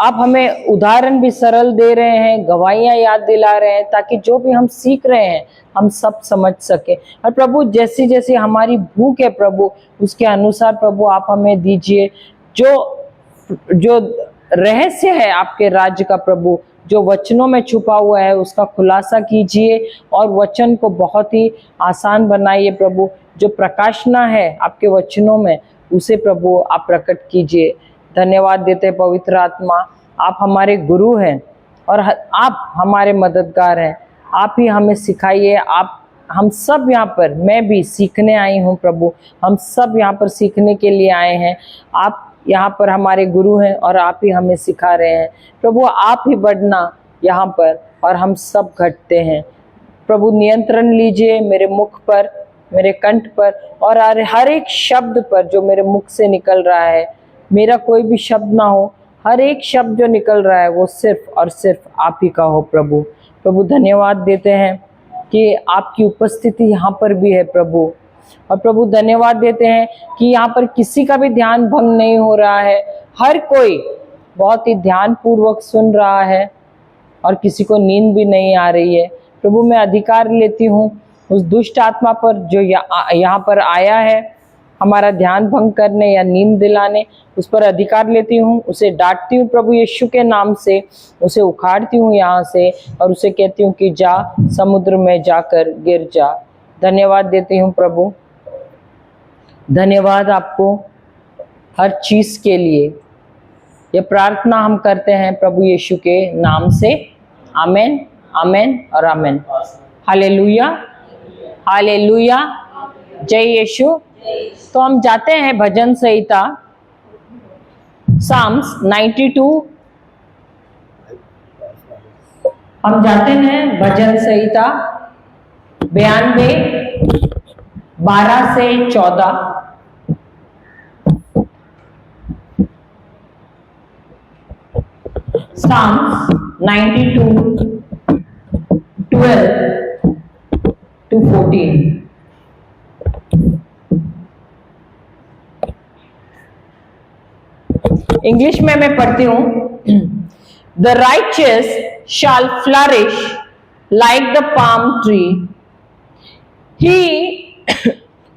आप हमें उदाहरण भी सरल दे रहे हैं, गवाहियां याद दिला रहे हैं, ताकि जो भी हम सीख रहे हैं हम सब समझ सके। और प्रभु जैसी जैसी हमारी भूख है प्रभु, उसके अनुसार प्रभु आप हमें दीजिए जो जो रहस्य है आपके राज्य का प्रभु, जो वचनों में छुपा हुआ है उसका खुलासा कीजिए और वचन को बहुत ही आसान बनाइए प्रभु। जो प्रकाशना है आपके वचनों में उसे प्रभु आप प्रकट कीजिए। धन्यवाद देते हैं पवित्र आत्मा, आप हमारे गुरु हैं और आप हमारे मददगार हैं। आप ही हमें सिखाइए। आप हम सब यहाँ पर, मैं भी सीखने आई हूँ प्रभु, हम सब यहाँ पर सीखने के लिए आए हैं। आप यहाँ पर हमारे गुरु हैं और आप ही हमें सिखा रहे हैं प्रभु। आप ही बढ़ना यहाँ पर और हम सब घटते हैं प्रभु। नियंत्रण लीजिए मेरे मुख पर, मेरे कंठ पर और हर एक शब्द पर जो मेरे मुख से निकल रहा है। मेरा कोई भी शब्द ना हो, हर एक शब्द जो निकल रहा है वो सिर्फ और सिर्फ आप ही का हो प्रभु। प्रभु धन्यवाद देते हैं कि आपकी उपस्थिति यहाँ पर भी है प्रभु। और प्रभु धन्यवाद देते हैं कि यहाँ पर किसी का भी ध्यान भंग नहीं हो रहा है, हर कोई बहुत ही ध्यान पूर्वक सुन रहा है और किसी को नींद भी नहीं आ रही है प्रभु। मैं अधिकार लेती हूँ उस दुष्ट आत्मा पर जो यहाँ पर आया है हमारा ध्यान भंग करने या नींद दिलाने, उस पर अधिकार लेती हूँ, उसे डांटती हूँ प्रभु यीशु के नाम से, उसे उखाड़ती हूँ यहाँ से और उसे कहती हूँ कि जा समुद्र में जाकर गिर जा। धन्यवाद देती हूँ प्रभु, धन्यवाद आपको हर चीज के लिए। ये प्रार्थना हम करते हैं प्रभु यीशु के नाम से, आमेन, आमेन और आमेन। हालेलुया, हालेलुया, जय यीशु। तो हम जाते हैं भजन संहिता साम्स 92। हम जाते हैं भजन संहिता 92 12 से 14। Psalms 92 12 to 14। इंग्लिश में मैं पढ़ती हूँ। The righteous shall flourish like the palm tree. He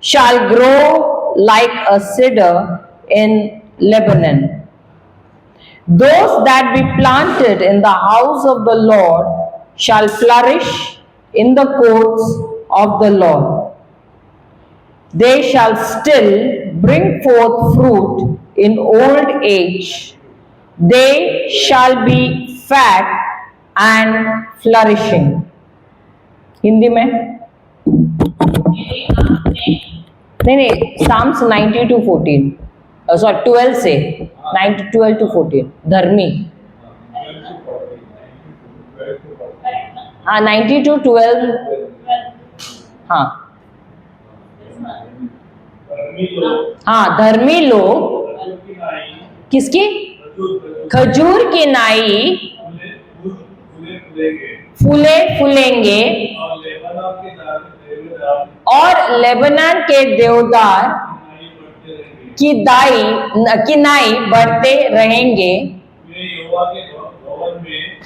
shall grow like a cedar in Lebanon. Those that be planted in the house of the Lord shall flourish in the courts of the Lord. They shall still bring forth fruit in old age. They shall be fat and flourishing. Hindi में नहीं, Psalms 90 to 14, sorry 12 से 12 to 14। धर्मी, हाँ 90 to 12, हाँ हाँ धर्मी लोग किसकी? खजूर की नाई फूले फूलेंगे और लेबनान के देवदार की नाई बढ़ते रहेंगे।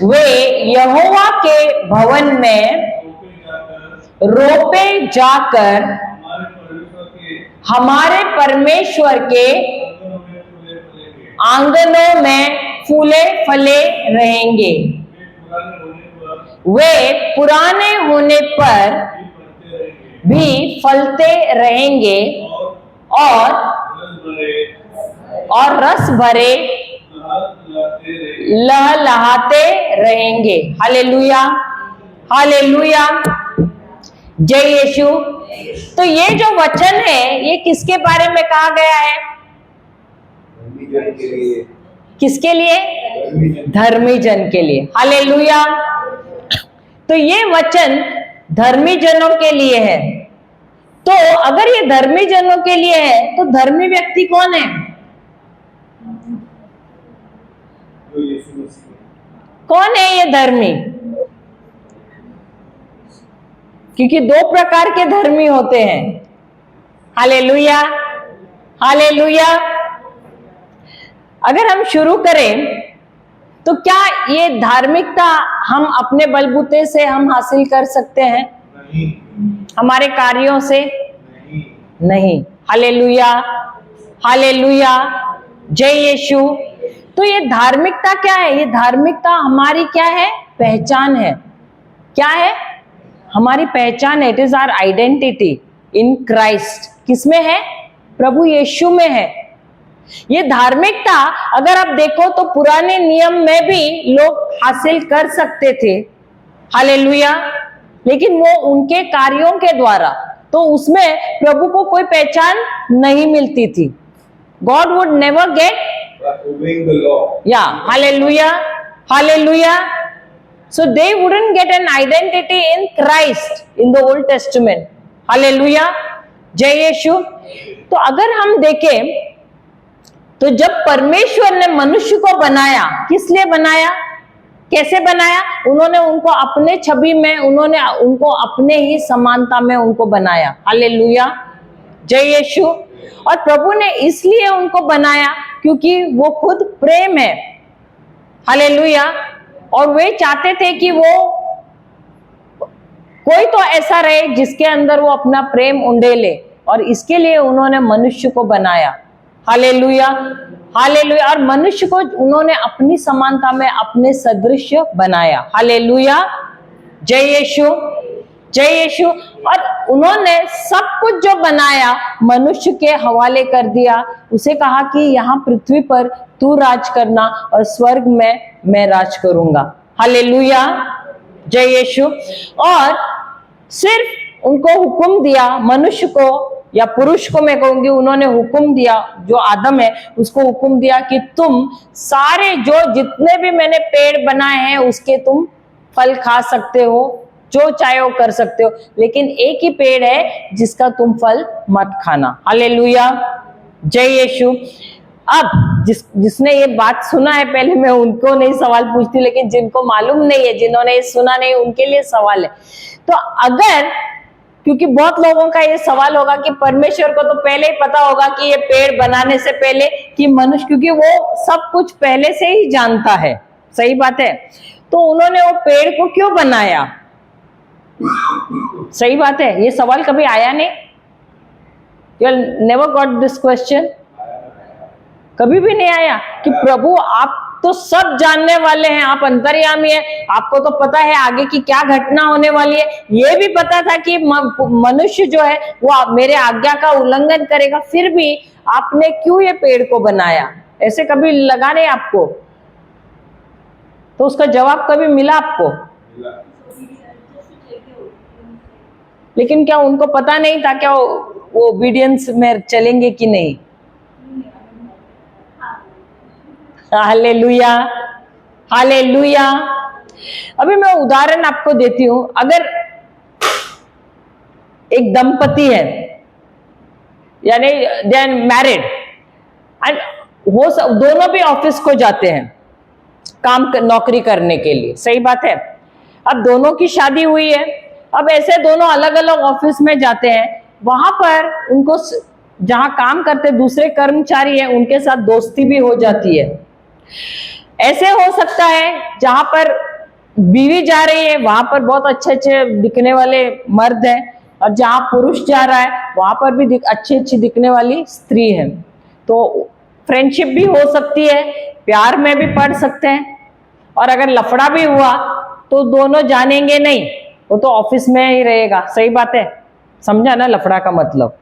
वे यहोवा के भवन में रोपे जाकर हमारे परमेश्वर के आंगनों में फूले फले रहेंगे। वे पुराने होने पर भी फलते रहेंगे और रस भरे लहलहाते रहेंगे। हालेलुया, हालेलुया, जय यीशु। तो ये जो वचन है ये किसके बारे में कहा गया है? किसके लिए? धर्मी जन के लिए। हालेलुया। तो ये वचन धर्मी जनों के लिए है। तो अगर ये धर्मी जनों के लिए है तो धर्मी व्यक्ति कौन है? कौन है ये धर्मी? क्योंकि दो प्रकार के धर्मी होते हैं। Hallelujah, hallelujah. अगर हम शुरू करें तो क्या ये धार्मिकता हम अपने बलबूते से हम हासिल कर सकते हैं? नहीं। हमारे कार्यों से? नहीं। नहीं। हालेलुया, हालेलुया, जय यीशु। तो ये धार्मिकता क्या है? ये धार्मिकता हमारी क्या है? पहचान है। क्या है? हमारी पहचान है। It is our identity in Christ. किसमें है? प्रभु यीशु में है। ये धार्मिकता अगर आप देखो तो पुराने नियम में भी लोग हासिल कर सकते थे, हालेलुया, लेकिन वो उनके कार्यों के द्वारा, तो उसमें प्रभु को कोई पहचान नहीं मिलती थी। God would never get obeying the law. Yeah, hallelujah, hallelujah. So they wouldn't get an identity in Christ in the Old Testament. Hallelujah, जय यीशु। तो अगर हम देखें तो जब परमेश्वर ने मनुष्य को बनाया, किस लिए बनाया, कैसे बनाया? उन्होंने उनको अपने छवि में, उन्होंने उनको अपने ही समानता में उनको बनाया। हालेलुया, जय यीशु। और प्रभु ने इसलिए उनको बनाया क्योंकि वो खुद प्रेम है। हालेलुया। और वे चाहते थे कि वो कोई तो ऐसा रहे जिसके अंदर वो अपना प्रेम उंडेले, और इसके लिए उन्होंने मनुष्य को बनाया। Hallelujah, hallelujah. और मनुष्य को उन्होंने अपनी समानता में अपने सदृश बनाया। हालेलुया, जय यीशु, जय यीशु। और उन्होंने सब कुछ जो बनाया मनुष्य के हवाले कर दिया। उसे कहा कि यहाँ पृथ्वी पर तू राज करना और स्वर्ग में मैं राज करूंगा। हालेलुया, जय यीशु। और सिर्फ उनको हुक्म दिया, मनुष्य को या पुरुष को मैं कहूंगी, उन्होंने हुक्म दिया, जो आदम है उसको हुक्म दिया कि तुम सारे जो जितने भी मैंने पेड़ बनाए हैं उसके तुम फल खा सकते हो, जो चाहे वो कर सकते हो, लेकिन एक ही पेड़ है जिसका तुम फल मत खाना। हालेलुया, जय यीशु। अब जिसने ये बात सुना है, पहले मैं उनको नहीं सवाल पूछती, लेकिन जिनको मालूम नहीं है, जिन्होंने ये सुना नहीं, उनके लिए सवाल है। तो अगर, क्योंकि बहुत लोगों का ये सवाल होगा कि परमेश्वर को तो पहले ही पता होगा कि ये पेड़ बनाने से पहले कि मनुष्य, क्योंकि वो सब कुछ पहले से ही जानता है, सही बात है, तो उन्होंने वो पेड़ को क्यों बनाया? सही बात है, ये सवाल कभी आया नहीं? You never got this question? कभी भी नहीं आया कि प्रभु आप तो सब जानने वाले हैं, आप अंतर्यामी हैं, आपको तो पता है आगे की क्या घटना होने वाली है, ये भी पता था कि मनुष्य जो है वो मेरे आज्ञा का उल्लंघन करेगा, फिर भी आपने क्यों ये पेड़ को बनाया? ऐसे कभी लगा नहीं आपको? तो उसका जवाब कभी मिला आपको? लेकिन क्या उनको पता नहीं था क्या वो ओबीडियंस में चलेंगे कि नहीं? Hallelujah, hallelujah. अभी मैं उदाहरण आपको देती हूं। अगर एक दंपति है, यानी दे आर मैरिड एंड वो दोनों भी ऑफिस को जाते हैं काम नौकरी करने के लिए, सही बात है। अब दोनों की शादी हुई है, अब ऐसे दोनों अलग अलग ऑफिस में जाते हैं, वहां पर उनको जहां काम करते दूसरे कर्मचारी हैं उनके साथ दोस्ती भी हो जाती है। ऐसे हो सकता है जहां पर बीवी जा रही है वहां पर बहुत अच्छे अच्छे दिखने वाले मर्द हैं, और जहां पुरुष जा रहा है वहां पर भी अच्छी अच्छी दिखने वाली स्त्री है। तो फ्रेंडशिप भी हो सकती है, प्यार में भी पड़ सकते हैं, और अगर लफड़ा भी हुआ तो दोनों जानेंगे नहीं, वो तो ऑफिस में ही रहेगा, सही बात है, समझा ना लफड़ा का मतलब?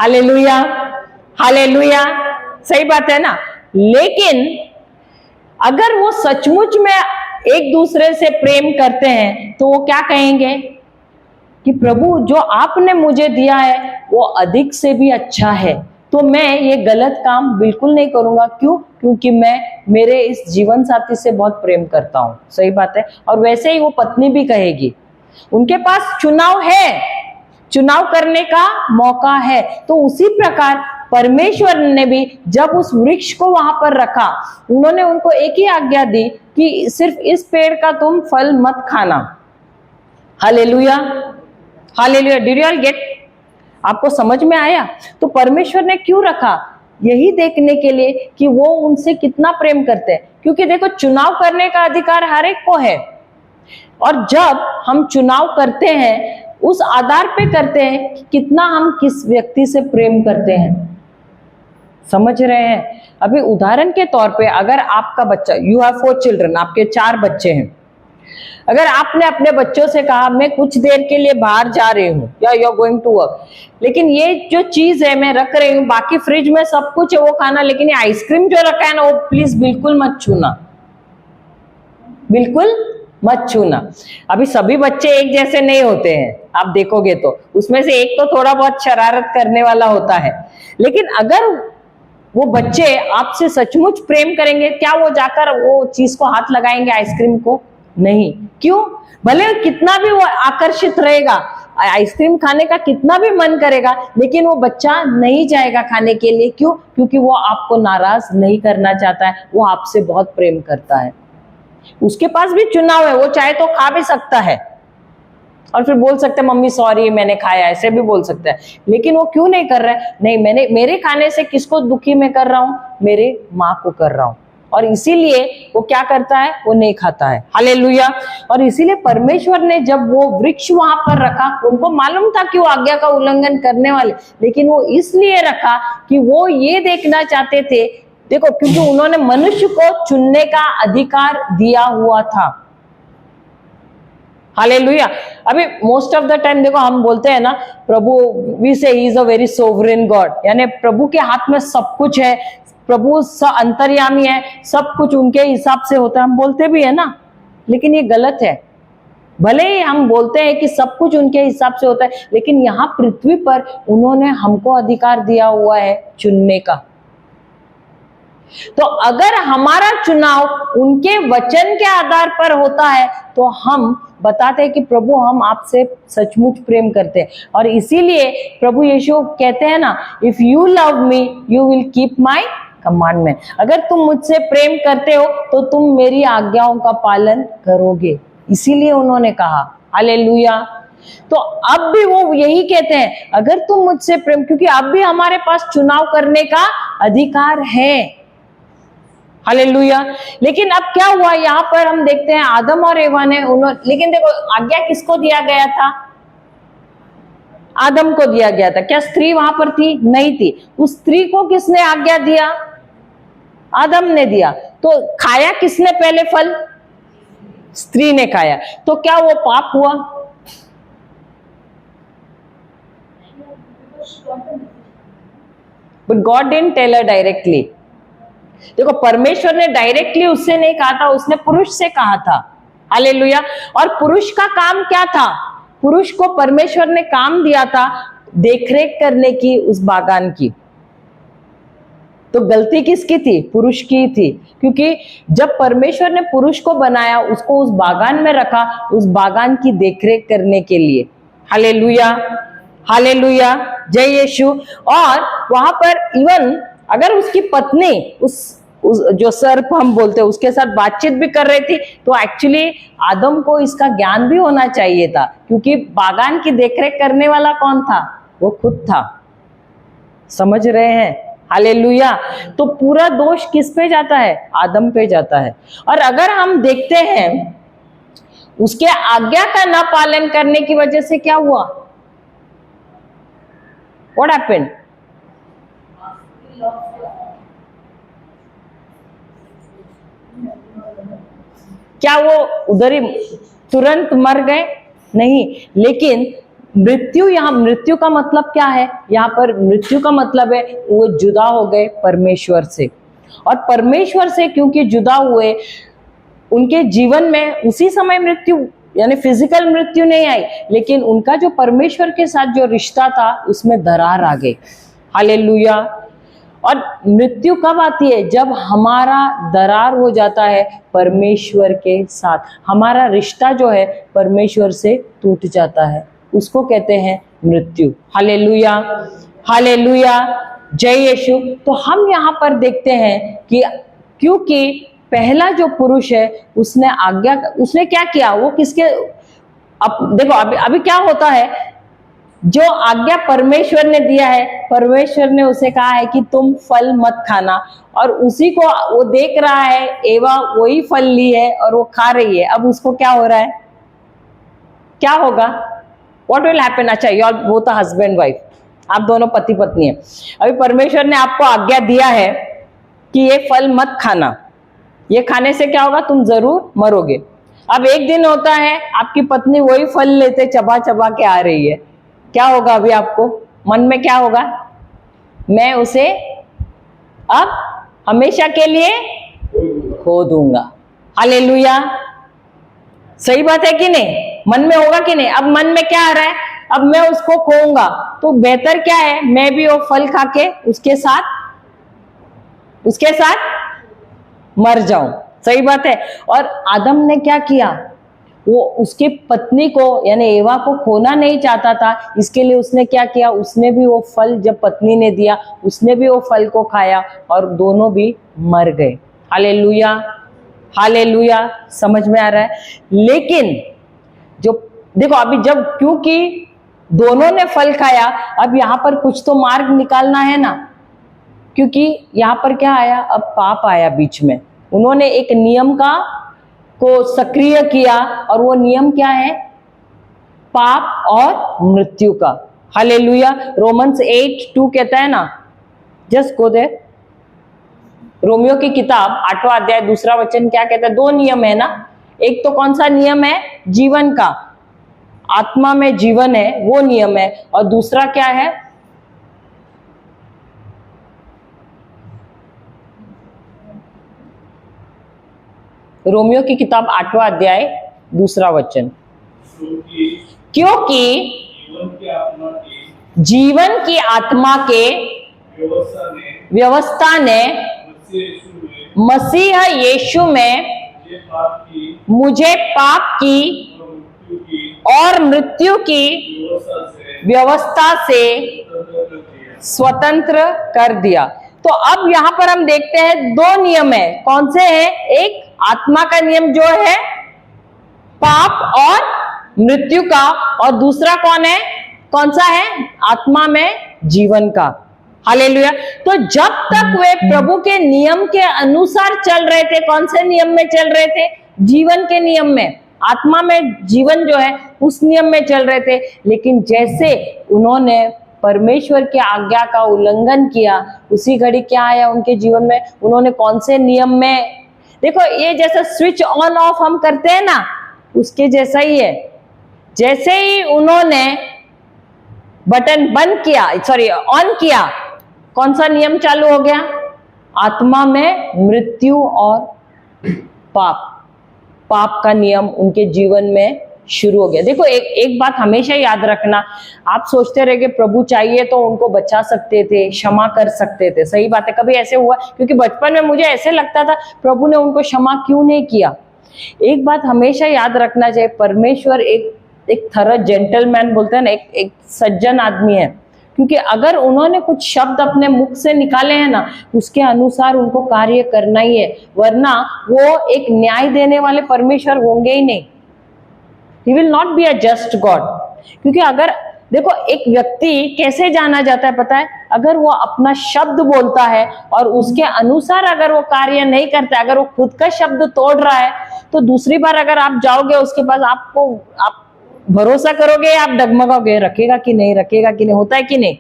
हालेलुया, हालेलुया, सही बात है ना। लेकिन अगर वो सचमुच में एक दूसरे से प्रेम करते हैं तो वो क्या कहेंगे कि प्रभु जो आपने मुझे दिया है वो अधिक से भी अच्छा है, तो मैं ये गलत काम बिल्कुल नहीं करूंगा। क्यों? क्योंकि मैं मेरे इस जीवन साथी से बहुत प्रेम करता हूं, सही बात है। और वैसे ही वो पत्नी भी कहेगी, उनके पास चुनाव है, चुनाव करने का मौका है। तो उसी प्रकार परमेश्वर ने भी जब उस वृक्ष को वहां पर रखा, उन्होंने उनको एक ही आज्ञा दी कि सिर्फ इस पेड़ का तुम फल मत खाना। Hallelujah, hallelujah. Did you all get? आपको समझ में आया? तो परमेश्वर ने क्यों रखा? यही देखने के लिए कि वो उनसे कितना प्रेम करते हैं। क्योंकि देखो, चुनाव करने का अधिकार हर एक को है, और जब हम चुनाव करते हैं उस आधार पे करते हैं कि कितना हम किस व्यक्ति से प्रेम करते हैं। समझ रहे हैं? अभी उदाहरण के तौर पे, अगर आपका बच्चा, यू हैव 4 चिल्ड्रन, आपके 4 बच्चे हैं, अगर आपने अपने बच्चों से कहा मैं कुछ देर के लिए बाहर जा रही हूँ या you are going to work, लेकिन ये जो चीज है मैं रख रही हूँ, बाकी फ्रिज में सब कुछ है वो खाना, लेकिन ये आइसक्रीम जो रखा है ना वो प्लीज बिल्कुल मत छूना, बिल्कुल मत छूना। अभी सभी बच्चे एक जैसे नहीं होते हैं, आप देखोगे तो उसमें से एक तो थोड़ा बहुत शरारत करने वाला होता है, लेकिन अगर वो बच्चे आपसे सचमुच प्रेम करेंगे, क्या वो जाकर वो चीज को हाथ लगाएंगे, आइसक्रीम को? नहीं। क्यों? भले कितना भी वो आकर्षित रहेगा, आइसक्रीम खाने का कितना भी मन करेगा, लेकिन वो बच्चा नहीं जाएगा खाने के लिए। क्यों? क्योंकि वो आपको नाराज नहीं करना चाहता है, वो आपसे बहुत प्रेम करता है। उसके पास भी चुनाव है, वो चाहे तो खा भी सकता है और फिर बोल सकते हैं मम्मी सॉरी मैंने खाया, ऐसे भी बोल सकता है, लेकिन वो क्यों नहीं कर रहा है? नहीं, मेरे खाने से किसको दुखी मैं कर रहा हूं? मेरे माँ को कर रहा हूं, और इसीलिए वो क्या करता है? वो नहीं खाता है। हालेलुया। और इसीलिए परमेश्वर ने जब वो वृक्ष वहां पर रखा, उनको मालूम था कि वो आज्ञा का उल्लंघन करने वाले, लेकिन वो इसलिए रखा कि वो ये देखना चाहते थे, देखो, क्योंकि उन्होंने मनुष्य को चुनने का अधिकार दिया हुआ था। हालेलुया। अभी मोस्ट ऑफ द टाइम देखो, हम बोलते हैं ना, प्रभु, वी से he is a very sovereign God, यानी प्रभु के हाथ में सब कुछ है, प्रभु अंतर्यामी है, सब कुछ उनके हिसाब से होता है, हम बोलते भी है ना, लेकिन ये गलत है। भले ही हम बोलते हैं कि सब कुछ उनके हिसाब से होता है, लेकिन यहाँ पृथ्वी पर उन्होंने हमको अधिकार दिया हुआ है चुनने का। तो अगर हमारा चुनाव उनके वचन के आधार पर होता है तो हम बताते हैं कि प्रभु हम आपसे सचमुच प्रेम करते हैं। और इसीलिए प्रभु यीशु कहते हैं ना, if you love me you will keep my commandment, अगर तुम मुझसे प्रेम करते हो तो तुम मेरी आज्ञाओं का पालन करोगे। इसीलिए उन्होंने कहा। हालेलुया। तो अब भी वो यही कहते हैं, अगर तुम मुझसे प्रेम, क्योंकि अब भी हमारे पास चुनाव करने का अधिकार है। हालेलुया। लेकिन अब क्या हुआ, यहाँ पर हम देखते हैं आदम और एवा ने, लेकिन देखो आज्ञा किसको दिया गया था? आदम को दिया गया था। क्या स्त्री वहां पर थी? नहीं थी। उस स्त्री को किसने आज्ञा दिया? आदम ने दिया। तो खाया किसने पहले फल? स्त्री ने खाया। तो क्या वो पाप हुआ? But God didn't tell her directly. देखो, परमेश्वर ने डायरेक्टली उससे नहीं कहा था, उसने पुरुष से कहा था। हालेलुया। और पुरुष का काम क्या था? पुरुष को परमेश्वर ने काम दिया था देखरेख करने की उस बागान की। तो गलती किसकी थी? पुरुष की थी, क्योंकि जब परमेश्वर ने पुरुष को बनाया, उसको उस बागान में रखा, उस बागान की देखरेख करने के लिए। हालेलुया, हालेलुया, जय यीशु। और वहां पर इवन अगर उसकी पत्नी उस जो सर्प हम बोलते हैं उसके साथ बातचीत भी कर रही थी, तो एक्चुअली आदम को इसका ज्ञान भी होना चाहिए था, क्योंकि बागान की देखरेख करने वाला कौन था? वो खुद था। समझ रहे हैं? हालेलुया। तो पूरा दोष किस पे जाता है? आदम पे जाता है। और अगर हम देखते हैं उसके आज्ञा का ना पालन करने की वजह से क्या हुआ? What happened? क्या वो उधर ही तुरंत मर गए? नहीं, लेकिन मृत्यु, यहाँ मृत्यु का मतलब क्या है? यहाँ पर मृत्यु का मतलब है वो जुदा हो गए परमेश्वर से। और परमेश्वर से क्योंकि जुदा हुए, उनके जीवन में उसी समय मृत्यु, यानी फिजिकल मृत्यु नहीं आई, लेकिन उनका जो परमेश्वर के साथ जो रिश्ता था उसमें दरार आ गई। हालेलुया। और मृत्यु कब आती है? जब हमारा दरार हो जाता है परमेश्वर के साथ, हमारा रिश्ता जो है परमेश्वर से टूट जाता है, उसको कहते हैं मृत्यु। हालेलुया, हालेलुया, जय यीशु। तो हम यहाँ पर देखते हैं कि क्योंकि पहला जो पुरुष है उसने उसने क्या किया? वो किसके देखो अभी क्या होता है, जो आज्ञा परमेश्वर ने दिया है, परमेश्वर ने उसे कहा है कि तुम फल मत खाना, और उसी को वो देख रहा है, एवा वही फल ली है और वो खा रही है। अब उसको क्या हो रहा है, क्या होगा, व्हाट विल हैपन? अच्छा, you are both husband wife, आप दोनों पति पत्नी है। अभी परमेश्वर ने आपको आज्ञा दिया है कि ये फल मत खाना, ये खाने से क्या होगा, तुम जरूर मरोगे। अब एक दिन होता है आपकी पत्नी वही फल लेते चबा चबा के आ रही है, क्या होगा? अभी आपको मन में क्या होगा, मैं उसे अब हमेशा के लिए खो दूंगा। हालेलुया, सही बात है कि नहीं? मन में होगा कि नहीं? अब मन में क्या आ रहा है, अब मैं उसको खोऊंगा, तो बेहतर क्या है, मैं भी वो फल खा के उसके साथ मर जाऊं। सही बात है। और आदम ने क्या किया, वो उसकी पत्नी को यानी एवा को खोना नहीं चाहता था, इसके लिए उसने क्या किया, उसने भी वो फल, जब पत्नी ने दिया उसने भी वो फल को खाया और दोनों भी मर गए। हालेलुया, हालेलुया, समझ में आ रहा है? लेकिन जो देखो अभी जब, क्योंकि दोनों ने फल खाया, अब यहां पर कुछ तो मार्ग निकालना है ना, क्योंकि यहां पर क्या आया, अब पाप आया बीच में। उन्होंने एक नियम को सक्रिय किया, और वो नियम क्या है, पाप और मृत्यु का। हालेलुया, रोमन्स 8:2 कहता है ना, जस्ट गो देयर, रोमियो की किताब 8वां अध्याय 2 वचन क्या कहता है? 2 नियम है ना, एक तो कौन सा नियम है, जीवन का, आत्मा में जीवन है वो नियम है, और दूसरा क्या है, रोमियो की किताब 8वां अध्याय 2 वचन, क्योंकि जीवन की आत्मा के व्यवस्था ने मसीह यीशु में मुझे पाप की और मृत्यु की व्यवस्था से स्वतंत्र कर दिया। तो अब यहां पर हम देखते हैं 2 नियम है, कौन से हैं? एक आत्मा का नियम जो है पाप और मृत्यु का, और दूसरा कौन सा है, आत्मा में जीवन का। हालेलुया। तो जब तक वे प्रभु के नियम के अनुसार चल रहे थे, कौन से नियम में चल रहे थे? जीवन के नियम में, आत्मा में जीवन जो है उस नियम में चल रहे थे। लेकिन जैसे उन्होंने परमेश्वर की आज्ञा का उल्लंघन किया, उसी घड़ी क्या आया उनके जीवन में, उन्होंने कौन से नियम में, देखो ये जैसा स्विच ऑन ऑफ हम करते हैं ना, उसके जैसा ही है। जैसे ही उन्होंने बटन बंद किया, सॉरी ऑन किया, कौन सा नियम चालू हो गया? आत्मा में मृत्यु और पाप का नियम उनके जीवन में शुरू हो गया। देखो एक बात हमेशा याद रखना, आप सोचते रहे कि प्रभु चाहिए तो उनको बचा सकते थे, क्षमा कर सकते थे। सही बात है, कभी ऐसे हुआ? क्योंकि बचपन में मुझे ऐसे लगता था प्रभु ने उनको क्षमा क्यों नहीं किया। एक बात हमेशा याद रखना चाहिए, परमेश्वर एक थरा जेंटलमैन बोलते हैं ना, एक सज्जन आदमी है। क्योंकि अगर उन्होंने कुछ शब्द अपने मुख से निकाले हैं ना, उसके अनुसार उनको कार्य करना ही है, वरना वो एक न्याय देने वाले परमेश्वर होंगे ही नहीं। He will not be a just God। क्योंकि अगर देखो एक व्यक्ति कैसे जाना जाता है पता है? अगर वो अपना शब्द बोलता है और उसके अनुसार अगर वो कार्य नहीं करता, अगर वो खुद का शब्द तोड़ रहा है, तो दूसरी बार अगर आप जाओगे उसके पास, आप भरोसा करोगे, आप डगमगाओगे, रखेगा कि नहीं, रखेगा कि नहीं, होता है कि नहीं?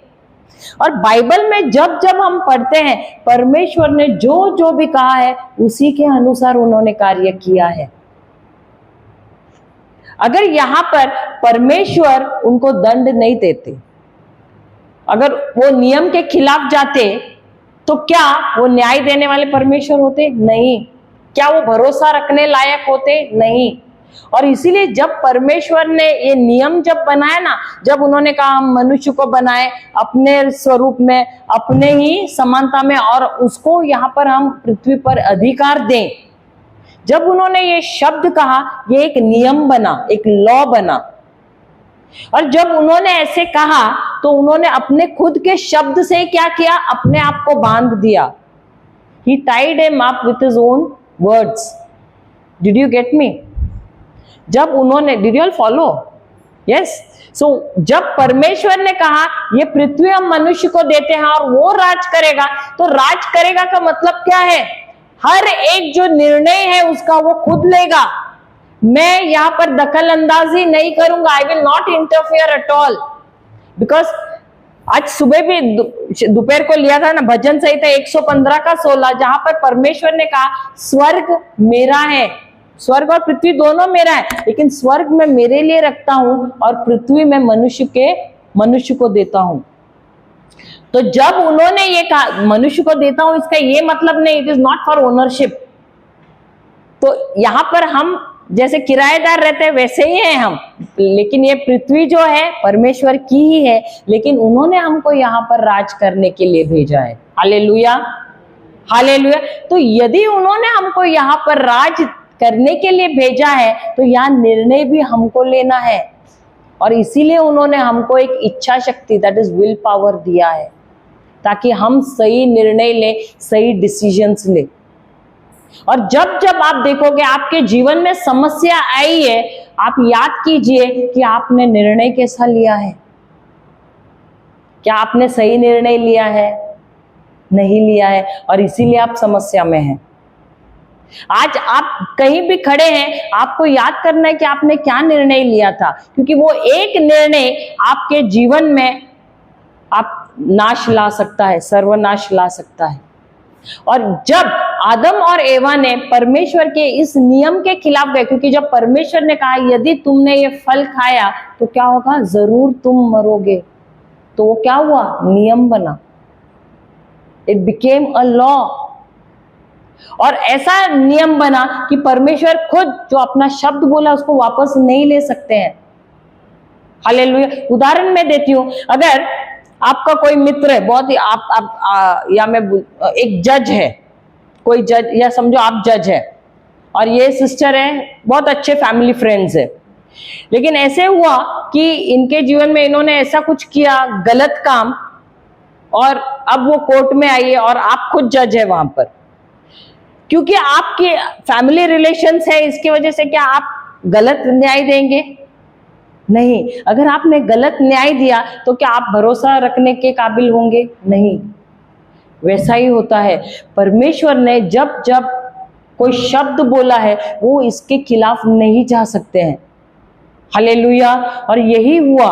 और बाइबल में जब जब हम पढ़ते हैं, परमेश्वर ने जो जो भी कहा है उसी के अनुसार उन्होंने कार्य किया है। अगर यहां पर परमेश्वर उनको दंड नहीं देते, अगर वो नियम के खिलाफ जाते, तो क्या वो न्याय देने वाले परमेश्वर होते? नहीं। क्या वो भरोसा रखने लायक होते? नहीं। और इसीलिए जब परमेश्वर ने ये नियम जब बनाया ना, जब उन्होंने कहा हम मनुष्य को बनाए अपने स्वरूप में, अपने ही समानता में, और उसको यहाँ पर हम पृथ्वी पर अधिकार दें, जब उन्होंने ये शब्द कहा, ये एक नियम बना, एक लॉ बना। और जब उन्होंने ऐसे कहा तो उन्होंने अपने खुद के शब्द से क्या किया? अपने आप को बांध दिया। He tied him up with his own words. Did you get me? जब उन्होंने, did you all follow? Yes. So जब परमेश्वर ने कहा ये पृथ्वी हम मनुष्य को देते हैं और वो राज करेगा, तो राज करेगा का मतलब क्या है? हर एक जो निर्णय है उसका वो खुद लेगा। मैं यहां पर दखल अंदाजी नहीं करूंगा। आई will not interfere at all, because आज सुबह भी दोपहर को लिया था ना भजन संहिता 115 का 16, जहां पर परमेश्वर ने कहा स्वर्ग मेरा है, स्वर्ग और पृथ्वी दोनों मेरा है, लेकिन स्वर्ग मैं मेरे लिए रखता हूं और पृथ्वी मैं मनुष्य को देता हूं। तो जब उन्होंने ये कहा मनुष्य को देता हूं, इसका ये मतलब नहीं, it is not for ownership. तो यहां पर हम जैसे किराएदार रहते हैं वैसे ही हैं हम, लेकिन ये पृथ्वी जो है परमेश्वर की ही है, लेकिन उन्होंने हमको यहाँ पर राज करने के लिए भेजा है। Hallelujah, hallelujah. तो यदि उन्होंने हमको यहाँ पर राज करने के लिए भेजा है, तो यहाँ निर्णय भी हमको लेना है, और इसीलिए उन्होंने हमको एक इच्छा शक्ति, दैट इज विल पावर दिया है, ताकि हम सही निर्णय ले, सही डिसीजंस ले। और जब जब आप देखोगे आपके जीवन में समस्या आई है, आप याद कीजिए कि आपने निर्णय कैसा लिया है। क्या आपने सही निर्णय लिया है? नहीं लिया है, और इसीलिए आप समस्या में हैं। आज आप कहीं भी खड़े हैं, आपको याद करना है कि आपने क्या निर्णय लिया था, क्योंकि वो एक निर्णय आपके जीवन में आप नाश ला सकता है, सर्वनाश ला सकता है। और जब आदम और एवा ने परमेश्वर के इस नियम के खिलाफ गए, क्योंकि जब परमेश्वर ने कहा यदि तुमने ये फल खाया तो क्या होगा, जरूर तुम मरोगे, तो वो क्या हुआ, नियम बना, इट बिकेम अ लॉ। और ऐसा नियम बना कि परमेश्वर खुद जो अपना शब्द बोला उसको वापस नहीं ले सकते हैं। हालेलुया। उदाहरण मैं देती हूं, अगर आपका कोई मित्र है, बहुत ही या मैं एक जज है, कोई जज, या समझो आप जज है और ये सिस्टर है, बहुत अच्छे फैमिली फ्रेंड्स है, लेकिन ऐसे हुआ कि इनके जीवन में इन्होंने ऐसा कुछ किया गलत काम, और अब वो कोर्ट में आई है और आप खुद जज है वहां पर, क्योंकि आपके फैमिली रिलेशंस है, इसकी वजह से क्या आप गलत न्याय देंगे? नहीं। अगर आपने गलत न्याय दिया तो क्या आप भरोसा रखने के काबिल होंगे? नहीं। वैसा ही होता है, परमेश्वर ने जब जब कोई शब्द बोला है वो इसके खिलाफ नहीं जा सकते हैं। हालेलुया। और यही हुआ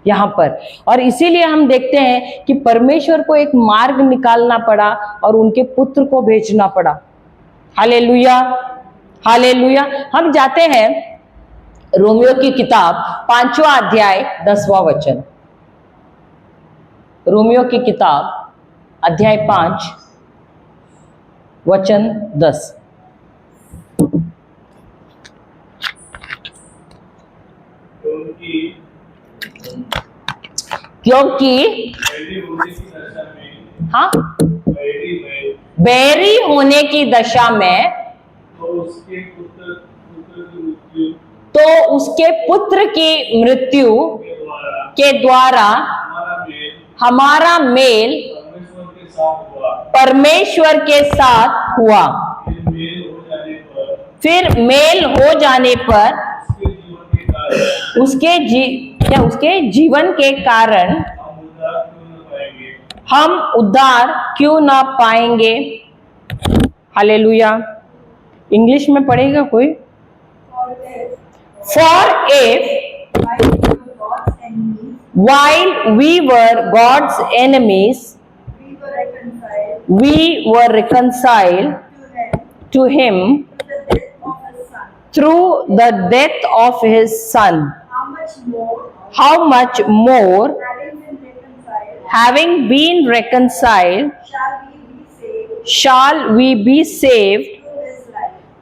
यहाँ पर, और इसीलिए हम देखते हैं कि परमेश्वर को एक मार्ग निकालना पड़ा और उनके पुत्र को भेजना पड़ा। Hallelujah, hallelujah. हम जाते हैं रोमियो की किताब 5वां अध्याय 10वां वचन। रोमियो की किताब अध्याय 5 वचन 10। क्योंकि हाँ, बैरी होने की दशा में तो उसके पुत्र की मृत्यु के द्वारा हमारा मेल परमेश्वर के साथ हुआ। फिर मेल हो जाने पर उसके जीवन के कारण हम उद्धार क्यों ना पाएंगे? हालेलुया। इंग्लिश में पढ़ेगा कोई? For if while we were God's enemies, we were reconciled to Him through the death of His Son, how much more, having been reconciled, shall we be saved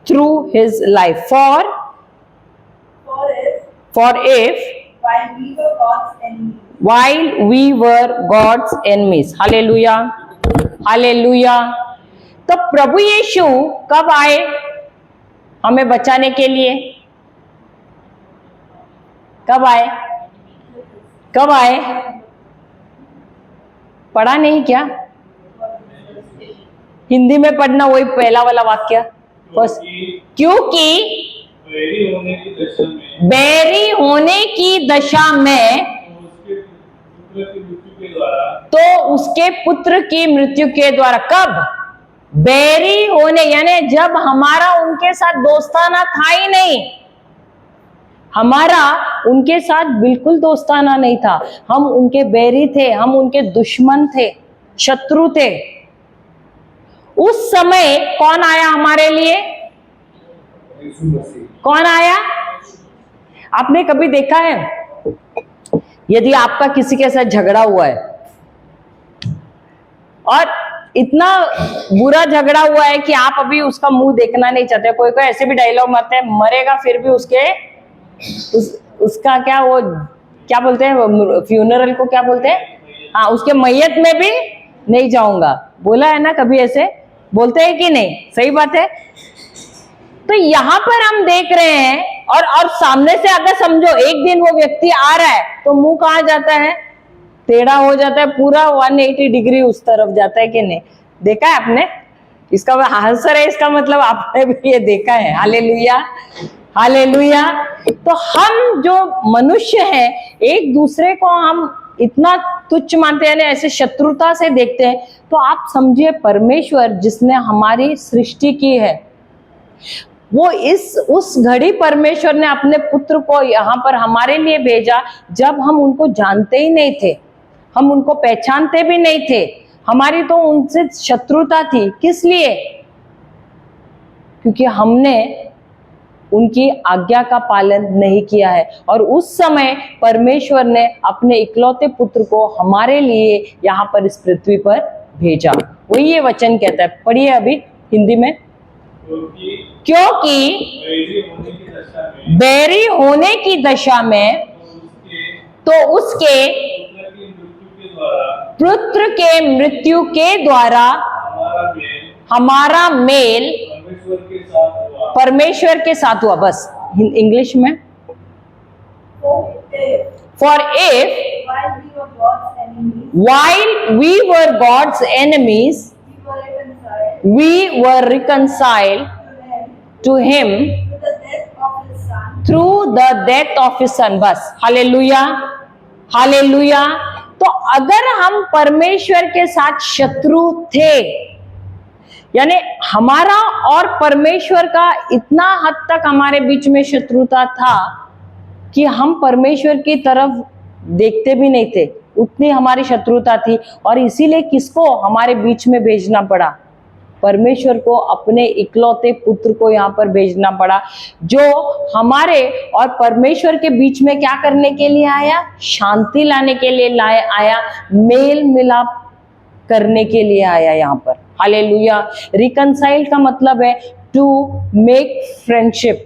through His life? For if while we were God's enemies, hallelujah, hallelujah. तो प्रभु यीशु कब आए हमें बचाने के लिए? कब आए? कब आए? पढ़ा नहीं क्या? हिंदी में पढ़ना, वही पहला वाला वाक्य। क्योंकि बैरी होने की दशा में बैरी होने की दशा में तो उसके पुत्र की मृत्यु के द्वारा तो उसके पुत्र की मृत्यु के द्वारा। कब? बैरी होने, यानी जब हमारा उनके साथ दोस्ताना था ही नहीं, हमारा उनके साथ बिल्कुल दोस्ताना नहीं था, हम उनके बैरी थे, हम उनके दुश्मन थे, शत्रु थे। उस समय कौन आया हमारे लिए? यीशु मसीह। कौन आया? आपने कभी देखा है, यदि आपका किसी के साथ झगड़ा हुआ है और इतना बुरा झगड़ा हुआ है कि आप अभी उसका मुंह देखना नहीं चाहते, कोई कोई ऐसे भी डायलॉग मारते हैं, मरेगा फिर भी उसका क्या, वो क्या बोलते हैं, फ्यूनरल को क्या बोलते हैं, हाँ, उसके मैयत में भी नहीं जाऊंगा। बोला है ना कभी, ऐसे बोलते हैं कि नहीं? सही बात है। तो यहां पर हम देख रहे हैं, और सामने से अगर समझो एक दिन वो व्यक्ति आ रहा है तो मुंह कहां जाता है? टेढ़ा हो जाता है, पूरा 180 डिग्री उस तरफ जाता है कि नहीं? देखा है आपने? इसका आंसर है, इसका मतलब आपने भी ये देखा है। Hallelujah, hallelujah. तो हम जो मनुष्य हैं, एक दूसरे को हम इतना तुच्छ मानते हैं, ऐसे शत्रुता से देखते हैं। तो आप समझिए, परमेश्वर जिसने हमारी सृष्टि की है, वो उस घड़ी परमेश्वर ने अपने पुत्र को यहाँ पर हमारे लिए भेजा, जब हम उनको जानते ही नहीं थे, हम उनको पहचानते भी नहीं थे, हमारी तो उनसे शत्रुता थी। किस लिए? क्योंकि हमने उनकी आज्ञा का पालन नहीं किया है। और उस समय परमेश्वर ने अपने इकलौते पुत्र को हमारे लिए यहाँ पर इस पृथ्वी पर भेजा। वही ये वचन कहता है, पढ़िए अभी हिंदी में। क्योंकि बैरी होने की दशा में तो उसके पुत्र के मृत्यु के द्वारा हमारा मेल परमेश्वर के साथ हुआ। बस इंग्लिश में, for if while we were God's enemies, we were reconciled to him through the death of his son। बस, हालेलुया, हालेलुया। तो अगर हम परमेश्वर के साथ शत्रु थे, यानी हमारा और परमेश्वर का इतना हद तक हमारे बीच में शत्रुता था कि हम परमेश्वर की तरफ देखते भी नहीं थे, उतनी हमारी शत्रुता थी। और इसीलिए किसको हमारे बीच में भेजना पड़ा? परमेश्वर को अपने इकलौते पुत्र को यहाँ पर भेजना पड़ा, जो हमारे और परमेश्वर के बीच में क्या करने के लिए आया? शांति लाने के लिए आया, मेल मिलाप करने के लिए आया यहाँ पर। हालेलुया। रिकंसाइल का मतलब है टू मेक फ्रेंडशिप।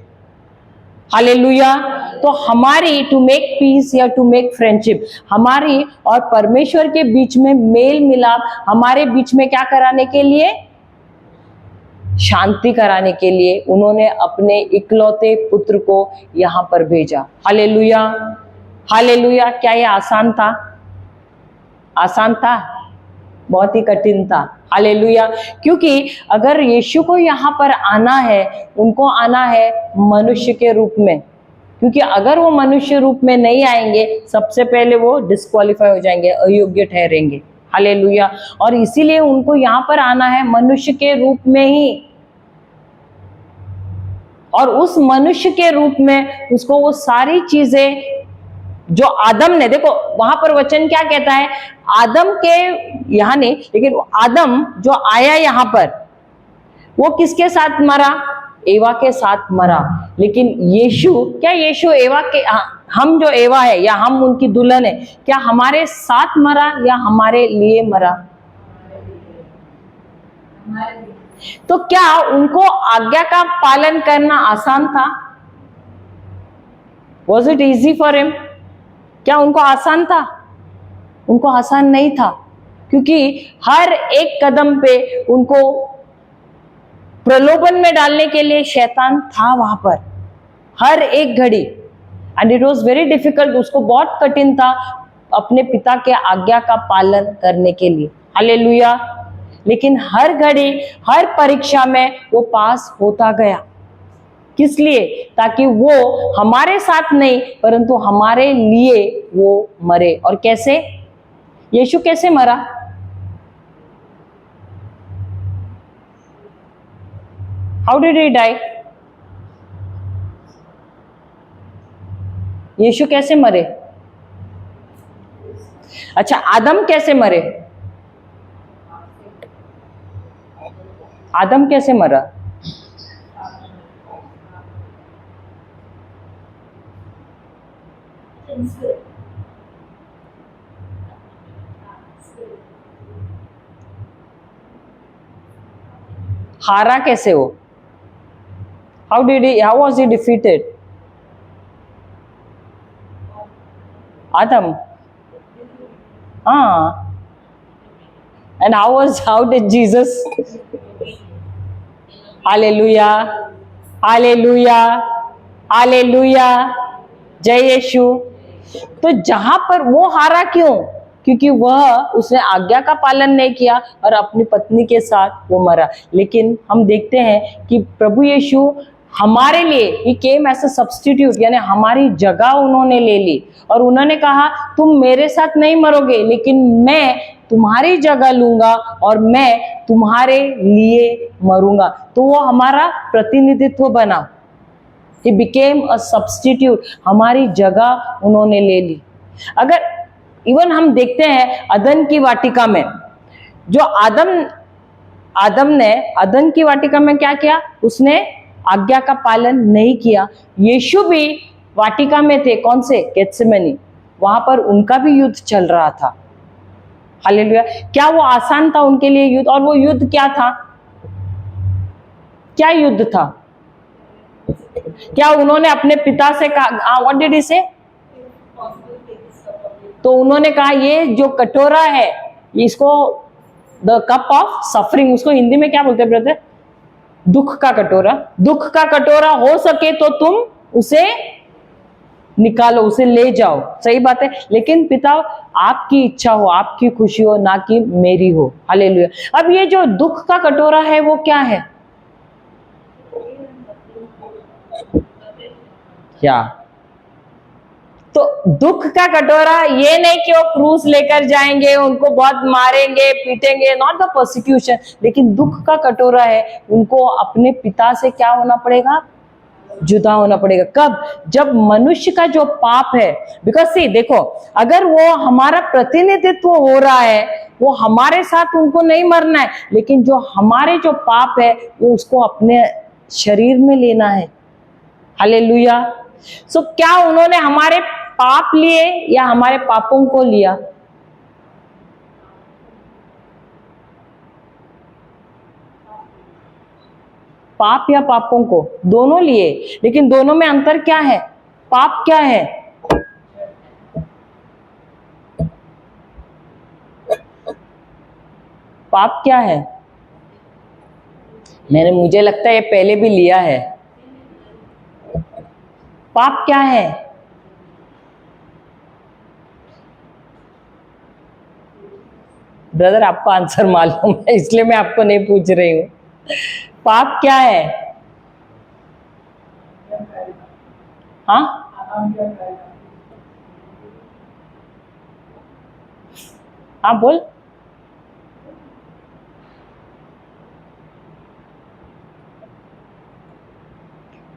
हालेलुया। तो हमारी टू मेक पीस या टू मेक फ्रेंडशिप, हमारी और परमेश्वर के बीच में मेल मिलाप, हमारे बीच में क्या कराने के लिए? शांति कराने के लिए उन्होंने अपने इकलौते पुत्र को यहां पर भेजा। Hallelujah, hallelujah. क्या ये आसान था? आसान था? बहुत ही कठिन था। हालेलुया। क्योंकि अगर यीशु को यहाँ पर आना है, उनको आना है मनुष्य के रूप में, क्योंकि अगर वो मनुष्य रूप में नहीं आएंगे, सबसे पहले वो डिस्क्वालीफाई हो जाएंगे, अयोग्य ठहरेंगे। हालेलुया। और इसीलिए उनको यहाँ पर आना है मनुष्य के रूप में ही, और उस मनुष्य के रूप में उसको वो सारी चीजें जो आदम ने, देखो वहां पर वचन क्या कहता है, आदम के यहाँ नहीं, लेकिन आदम जो आया यहाँ पर, वो किसके साथ मरा? एवा के साथ मरा। लेकिन यीशु, क्या यीशु एवा के, हम जो एवा है या हम उनकी दुल्हन है, क्या हमारे साथ मरा या हमारे लिए मरा? तो क्या उनको आज्ञा का पालन करना आसान था? Was it easy for him? क्या उनको आसान था? उनको आसान नहीं था, क्योंकि हर एक कदम पे उनको प्रलोभन में डालने के लिए शैतान था वहां पर, हर एक घड़ी। And it was very difficult, उसको बहुत कठिन था अपने पिता के आज्ञा का पालन करने के लिए। हालेलुया। लेकिन हर घड़ी, हर परीक्षा में वो पास होता गया। किस लिए? ताकि वो हमारे साथ नहीं परंतु हमारे लिए वो मरे। और कैसे? यीशु कैसे मरा? How did he die? Yeshu कैसे मरे? अच्छा, आदम कैसे मरे? आदम कैसे मरा? हारा कैसे वो? How was he defeated? Adam. And how did Jesus? Hallelujah. Hallelujah. Hallelujah. जय यीशु। तो जहां पर वो हारा क्यों? क्योंकि उसने आज्ञा का पालन नहीं किया और अपनी पत्नी के साथ वो मरा। लेकिन हम देखते हैं कि प्रभु यीशु हमारे लिए ही केम एज अ सब्स्टिट्यूट, यानी हमारी जगह उन्होंने ले ली और उन्होंने कहा तुम मेरे साथ नहीं मरोगे लेकिन मैं तुम्हारी जगह लूंगा और मैं तुम्हारे लिए मरूंगा। तो वो हमारा प्रतिनिधित्व बना। He became a substitute, हमारी जगह उन्होंने ले ली। अगर इवन हम देखते हैं अदन की वाटिका में, जो आदम ने अदन की वाटिका में क्या किया? उसने आज्ञा का पालन नहीं किया। यीशु भी वाटिका में थे, कौन से? गेत्सेमनी। वहां पर उनका भी युद्ध चल रहा था। हालेलुया। क्या वो आसान था उनके लिए युद्ध? और वो युद्ध क्या था? क्या युद्ध था? क्या उन्होंने अपने पिता से कहा, व्हाट डिड ही से? तो उन्होंने कहा ये जो कटोरा है इसको, द कप ऑफ सफरिंग, उसको हिंदी में क्या बोलते हैं ब्रदर? दुख का कटोरा। दुख का कटोरा हो सके तो तुम उसे निकालो, उसे ले जाओ। सही बात है। लेकिन पिता आपकी इच्छा हो, आपकी खुशी हो, ना कि मेरी हो। हालेलुया। अब ये जो दुख का कटोरा है वो क्या है? क्या? तो दुख का कटोरा ये नहीं कि वो क्रूस लेकर जाएंगे, उनको बहुत मारेंगे पीटेंगे, नॉट द परसिक्यूशन, लेकिन दुख का कटोरा है उनको अपने पिता से क्या होना पड़ेगा? जुदा होना पड़ेगा। कब? जब मनुष्य का जो पाप है, बिकॉज सी देखो, अगर वो हमारा प्रतिनिधित्व हो रहा है, वो हमारे साथ उनको नहीं मरना है, लेकिन जो हमारे जो पाप है वो उसको अपने शरीर में लेना है। हालेलुया। सो क्या उन्होंने हमारे पाप लिए या हमारे पापों को लिया? पाप या पापों को? दोनों लिए। लेकिन दोनों में अंतर क्या है? पाप क्या है? पाप क्या है? मुझे लगता है ये पहले भी लिया है। पाप क्या है? ब्रदर आपको आंसर मालूम है इसलिए मैं आपको नहीं पूछ रही हूं। पाप क्या है? हाँ, हाँ बोल।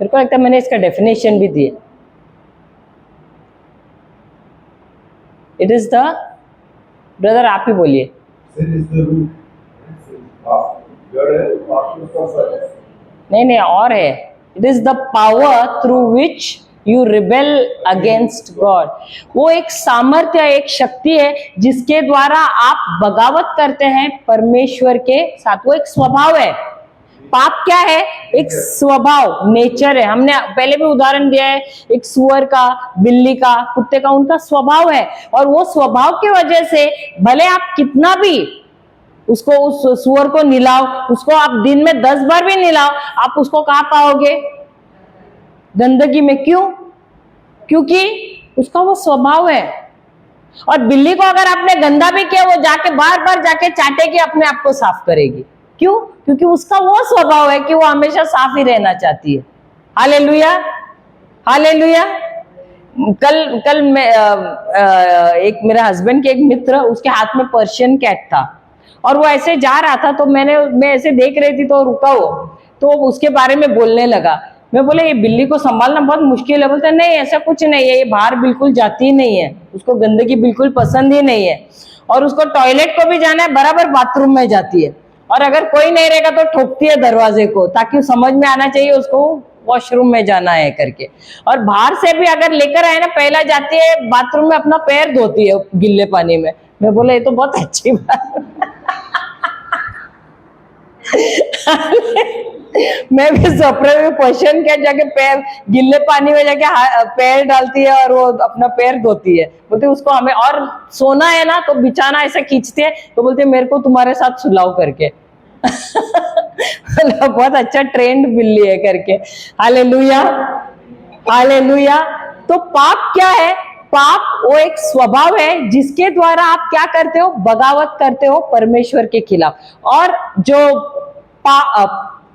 मेरे को लगता है मैंने इसका डेफिनेशन भी दिया। इट इज द, ब्रदर आप ही बोलिए। नहीं और है। It is the power through which you rebel against God. वो एक सामर्थ्य, एक शक्ति है जिसके द्वारा आप बगावत करते हैं परमेश्वर के साथ। वो एक स्वभाव है। पाप क्या है? एक स्वभाव, नेचर है। हमने पहले भी उदाहरण दिया है, एक सुअर का, बिल्ली का, कुत्ते का, उनका स्वभाव है। और वो स्वभाव की वजह से भले आप कितना भी उसको, उस सुअर को निलाओ, उसको आप दिन में 10 बार भी निलाओ, आप उसको कहाँ पाओगे? गंदगी में। क्यों? क्योंकि उसका वो स्वभाव है। और बिल्ली को अगर आपने गंदा भी किया, वो जाके बार बार जाके चाटेगी, अपने आप को साफ करेगी। क्यों? क्योंकि उसका वो स्वभाव है कि वो हमेशा साफ ही रहना चाहती है। Hallelujah, hallelujah. कल मैं एक मेरे हस्बैंड के एक मित्र, उसके हाथ में पर्शियन कैट था और वो ऐसे जा रहा था, तो मैं ऐसे देख रही थी तो रुका वो, तो उसके बारे में बोलने लगा। मैं बोले ये बिल्ली को संभालना बहुत मुश्किल है। बोलते नहीं ऐसा कुछ नहीं है, ये बाहर बिल्कुल जाती ही नहीं है, उसको गंदगी बिल्कुल पसंद ही नहीं है, और उसको टॉयलेट को भी जाना है बराबर बाथरूम में जाती है, और अगर कोई नहीं रहेगा तो ठोकती है दरवाजे को, ताकि समझ में आना चाहिए उसको वॉशरूम में जाना है करके। और बाहर से भी अगर लेकर आए ना, पहला जाती है बाथरूम में अपना पैर धोती है गिल्ले पानी में। मैं बोला ये तो बहुत अच्छी बात मैं भी सपने में पर्शियन कैट जाके पैर गिल्ले पानी में जाके पैर डालती है और वो अपना पैर धोती है। बोलते उसको हमें और सोना है ना तो बिछाना ऐसा खींचते हैं, तो बोलते मेरे को तुम्हारे साथ सुलाओ करके बहुत अच्छा ट्रेंड बिल्ली है करके। Hallelujah, hallelujah. तो पाप क्या है? पाप वो एक स्वभाव है जिसके द्वारा आप क्या करते हो? बगावत करते हो परमेश्वर के खिलाफ। और जो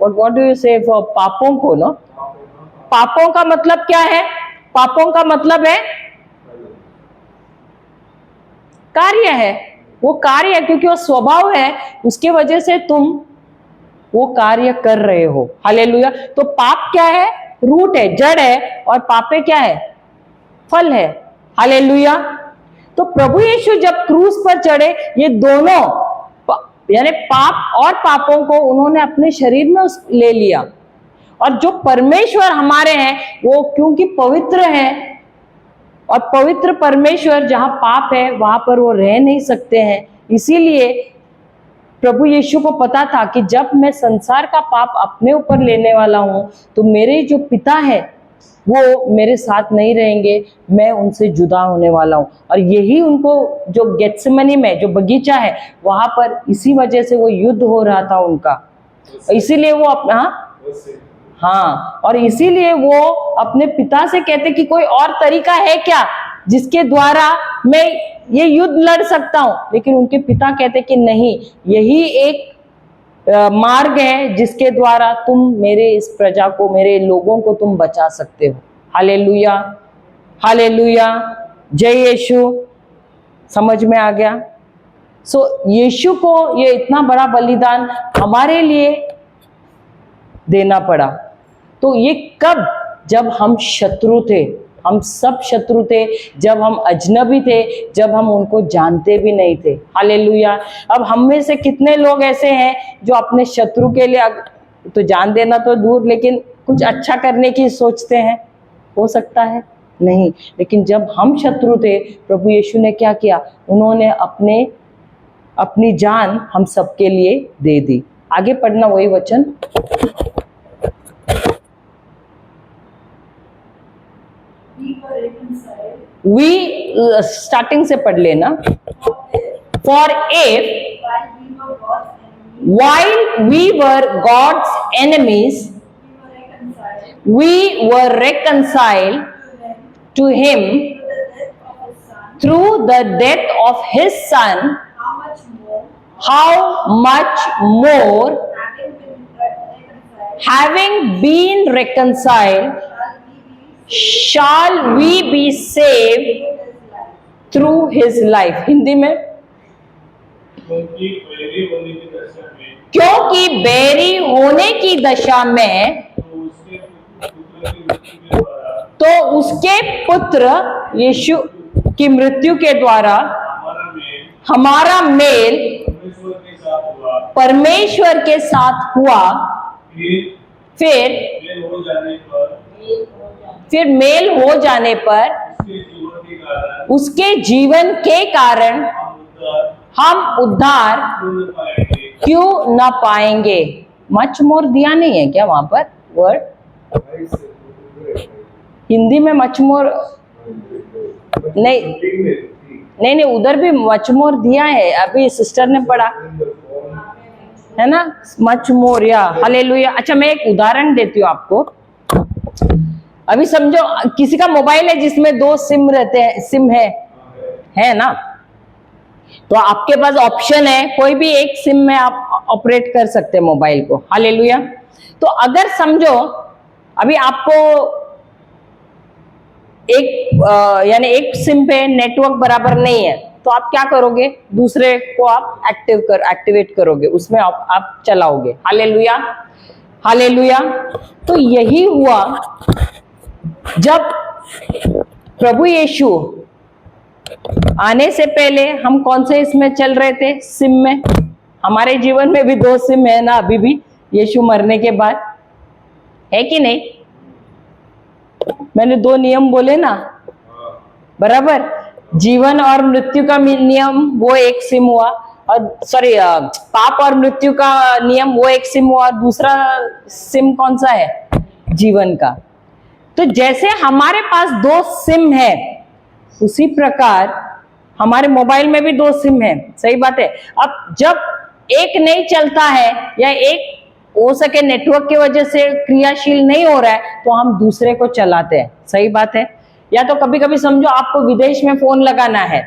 व्हाट डू यू से फॉर पापों को ना, पापों का मतलब क्या है? पापों का मतलब है कार्य है, वो कार्य है, क्योंकि वो स्वभाव है, उसके वजह से तुम वो कार्य कर रहे हो। हालेलुया। तो पाप क्या है? रूट है, जड़ है, और पापे क्या है? फल है। हालेलुया। तो प्रभु यीशु जब क्रूस पर चढ़े, ये दोनों यानी पाप और पापों को उन्होंने अपने शरीर में ले लिया। और जो परमेश्वर हमारे हैं वो क्योंकि पवित्र हैं, और पवित्र परमेश्वर जहां पाप है वहां पर वो रह नहीं सकते हैं, इसीलिए प्रभु यीशु को पता था कि जब मैं संसार का पाप अपने ऊपर लेने वाला हूं तो मेरे जो पिता है वो मेरे साथ नहीं रहेंगे, मैं उनसे जुदा होने वाला हूं। और यही उनको जो गेत्सेमनी में जो बगीचा है वहां पर इसी वजह से वो युद्ध हो रहा था उनका, इसीलिए वो अपना हाँ, और इसीलिए वो अपने पिता से कहते कि कोई और तरीका है क्या जिसके द्वारा मैं ये युद्ध लड़ सकता हूं, लेकिन उनके पिता कहते कि नहीं, यही एक मार्ग है जिसके द्वारा तुम मेरे इस प्रजा को, मेरे लोगों को तुम बचा सकते हो। हालेलुया, हालेलुया, जय यीशु। समझ में आ गया? यीशु को ये इतना बड़ा बलिदान हमारे लिए देना पड़ा। तो ये कब? जब हम शत्रु थे, हम सब शत्रु थे, जब हम अजनबी थे, जब हम उनको जानते भी नहीं थे। हालेलुया। अब हम में से कितने लोग ऐसे हैं जो अपने शत्रु के लिए तो जान देना तो दूर, लेकिन कुछ अच्छा करने की सोचते हैं? हो सकता है नहीं। लेकिन जब हम शत्रु थे, प्रभु यीशु ने क्या किया? उन्होंने अपनी जान हम सबके लिए दे दी। आगे पढ़ना वही वचन। स्टार्टिंग से पढ़ लेना। For if while we were God's enemies, we were reconciled to Him through the death of His Son, how much more, having been reconciled, shall we be saved through His life? Hindi में, क्योंकि बैरी होने की दशा में तो उसके पुत्र यीशु की मृत्यु के द्वारा हमारा मेल परमेश्वर के साथ हुआ। फिर मेल हो जाने पर उसके जीवन के कारण हम उद्धार क्यों न पाएंगे? मच मोर दिया नहीं है क्या वहां पर वर्ड? हिंदी में मच मोर नहीं, उधर भी मच मोर दिया है, अभी सिस्टर ने पढ़ा है ना, मच मोर या हालेलुया। अच्छा, मैं एक उदाहरण देती हूँ आपको। अभी समझो किसी का मोबाइल है जिसमें 2 सिम रहते हैं, सिम है ना, तो आपके पास ऑप्शन है कोई भी एक सिम में आप ऑपरेट कर सकते हैं मोबाइल को। हालेलुया। तो अगर समझो अभी आपको यानी एक सिम पे नेटवर्क बराबर नहीं है, तो आप क्या करोगे, दूसरे को आप एक्टिवेट करोगे, उसमें आप चलाओगे। Hallelujah, hallelujah. तो यही हुआ जब प्रभु यीशु आने से पहले हम कौन से इसमें चल रहे थे, सिम में। हमारे जीवन में भी 2 सिम है ना अभी भी, यीशु मरने के बाद, है कि नहीं? मैंने 2 नियम बोले ना, बराबर। जीवन और मृत्यु का नियम वो एक सिम हुआ, और सॉरी पाप और मृत्यु का नियम वो एक सिम हुआ, और दूसरा सिम कौन सा है, जीवन का। तो जैसे हमारे पास 2 सिम है, उसी प्रकार हमारे मोबाइल में भी 2 सिम है। सही बात है। अब जब एक नहीं चलता है या एक हो सके नेटवर्क की वजह से क्रियाशील नहीं हो रहा है, तो हम दूसरे को चलाते हैं। सही बात है। या तो कभी कभी समझो आपको विदेश में फोन लगाना है,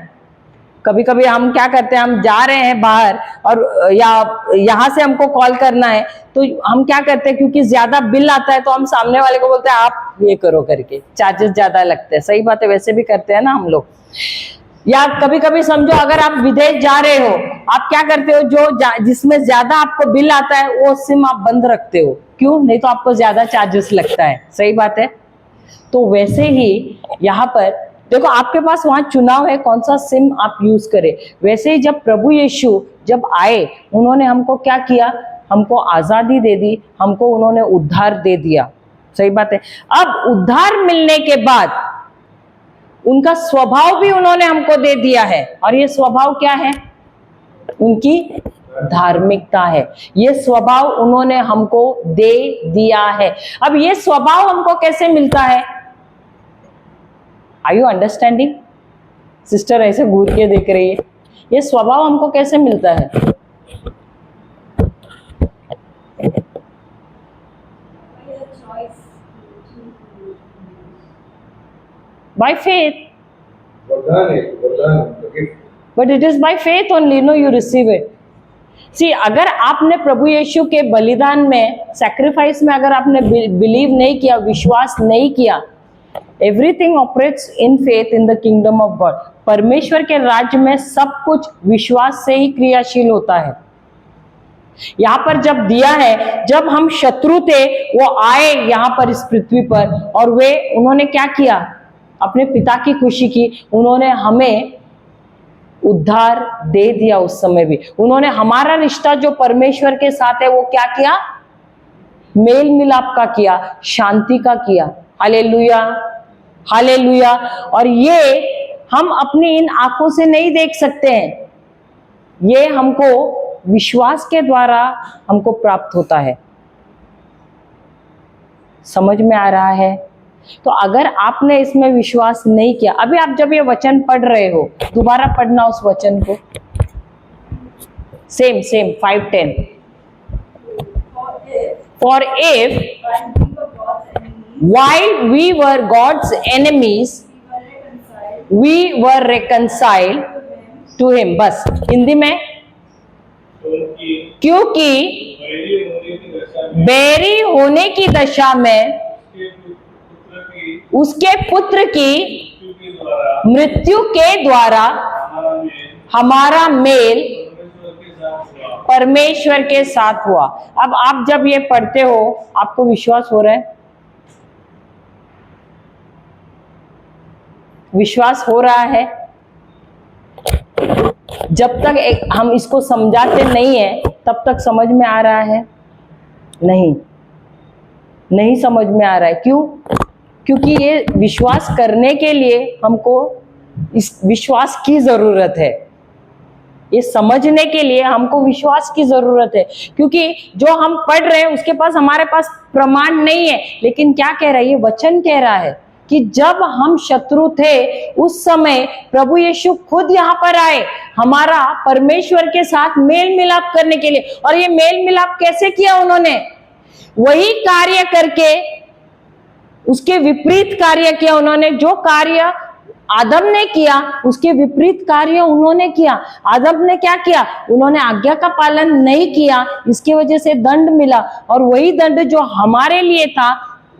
कभी कभी हम क्या करते हैं, हम जा रहे हैं बाहर और या यहाँ से हमको कॉल करना है, तो हम क्या करते हैं, क्योंकि ज्यादा बिल आता है तो हम सामने वाले को बोलते हैं आप ये करो करके, चार्जेस ज्यादा लगते हैं। सही बात है, वैसे भी करते हैं ना हम लोग। या कभी कभी समझो अगर आप विदेश जा रहे हो, आप क्या करते हो, जो जिसमें ज्यादा आपको बिल आता है वो सिम आप बंद रखते हो। क्यों? नहीं तो आपको ज्यादा चार्जेस लगता है। सही बात है। तो वैसे ही यहाँ पर देखो, आपके पास वहां चुनाव है कौन सा सिम आप यूज करें। वैसे ही जब प्रभु यीशु जब आए, उन्होंने हमको क्या किया, हमको आजादी दे दी, हमको उन्होंने उद्धार दे दिया। सही बात है। अब उद्धार मिलने के बाद उनका स्वभाव भी उन्होंने हमको दे दिया है, और ये स्वभाव क्या है, उनकी धार्मिकता है। ये स्वभाव उन्होंने हमको दे दिया है। अब ये स्वभाव हमको कैसे मिलता है? Are you understanding? सिस्टर ऐसे घूर के देख रही है। ये स्वभाव हमको कैसे मिलता है? By faith. But it is by faith only, no, you receive it. See, अगर आपने प्रभु यीशु के बलिदान में, सैक्रिफाइस में अगर आपने बिलीव नहीं किया, विश्वास नहीं किया, everything operates in faith in the kingdom of God. परमेश्वर के राज्य में सब कुछ विश्वास से ही क्रियाशील होता है। यहाँ पर जब दिया है, जब हम शत्रु थे, वो आए यहाँ पर इस पृथ्वी पर, और उन्होंने क्या किया, अपने पिता की खुशी की, उन्होंने हमें उद्धार दे दिया। उस समय भी उन्होंने हमारा रिश्ता जो परमेश्वर के साथ है वो क्या किया, मेल मिलाप का किया, शांति का किया। Hallelujah, hallelujah. और ये हम अपनी इन आंखों से नहीं देख सकते हैं, ये हमको विश्वास के द्वारा हमको प्राप्त होता है। समझ में आ रहा है? तो अगर आपने इसमें विश्वास नहीं किया, अभी आप जब ये वचन पढ़ रहे हो, दोबारा पढ़ना उस वचन को, same 5:10। For if while we were God's enemies, we were reconciled to him। बस हिंदी में, क्योंकि बैरी होने की दशा में उसके पुत्र की मृत्यु के द्वारा हमारा मेल परमेश्वर के साथ हुआ। अब आप जब ये पढ़ते हो, आपको विश्वास हो रहा है? विश्वास हो रहा है? जब तक हम इसको समझाते नहीं है, तब तक समझ में आ रहा है? नहीं समझ में आ रहा है। क्यों? क्योंकि ये विश्वास करने के लिए हमको इस विश्वास की जरूरत है। ये समझने के लिए हमको विश्वास की जरूरत है, क्योंकि जो हम पढ़ रहे हैं उसके पास, हमारे पास प्रमाण नहीं है। लेकिन क्या कह रहा है ये वचन? कह रहा है कि जब हम शत्रु थे, उस समय प्रभु यीशु खुद यहाँ पर आए, हमारा परमेश्वर के साथ मेल मिलाप करने के लिए। और ये मेल मिलाप कैसे किया उन्होंने? वही कार्य करके, उसके विपरीत कार्य किया उन्होंने। जो कार्य आदम ने किया, उसके विपरीत कार्य उन्होंने किया। आदम ने क्या किया? उन्होंने आज्ञा का पालन नहीं किया, इसकी वजह से दंड मिला। और वही दंड जो हमारे लिए था,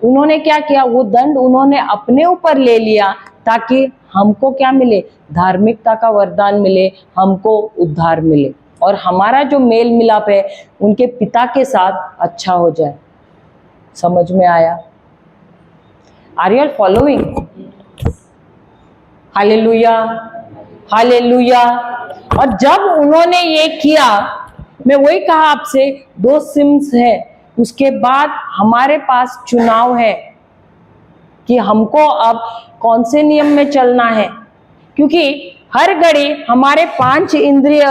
उन्होंने क्या किया, वो दंड उन्होंने अपने ऊपर ले लिया ताकि हमको क्या मिले, धार्मिकता का वरदान मिले, हमको उद्धार मिले और हमारा जो मेल मिलाप है उनके पिता के साथ अच्छा हो जाए। समझ में आया? Are you all following? Hallelujah, hallelujah. और जब उन्होंने ये किया, मैं वही कहा आपसे, 2 सिम्स है, उसके बाद हमारे पास चुनाव है कि हमको अब कौन से नियम में चलना है, क्योंकि हर घड़ी हमारे 5 इंद्रिय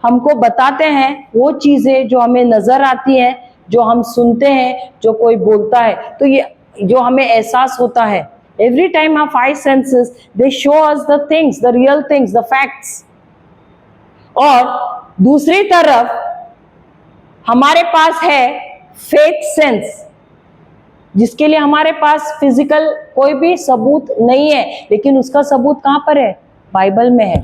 हमको बताते हैं वो चीजें जो हमें नजर आती हैं, जो हम सुनते हैं, जो कोई बोलता है, तो ये जो हमें एहसास होता है। Every time our 5 senses they show us the things, the real things, the facts। और दूसरी तरफ हमारे पास है फेथ सेंस, जिसके लिए हमारे पास फिजिकल कोई भी सबूत नहीं है, लेकिन उसका सबूत कहां पर है? बाइबल में है।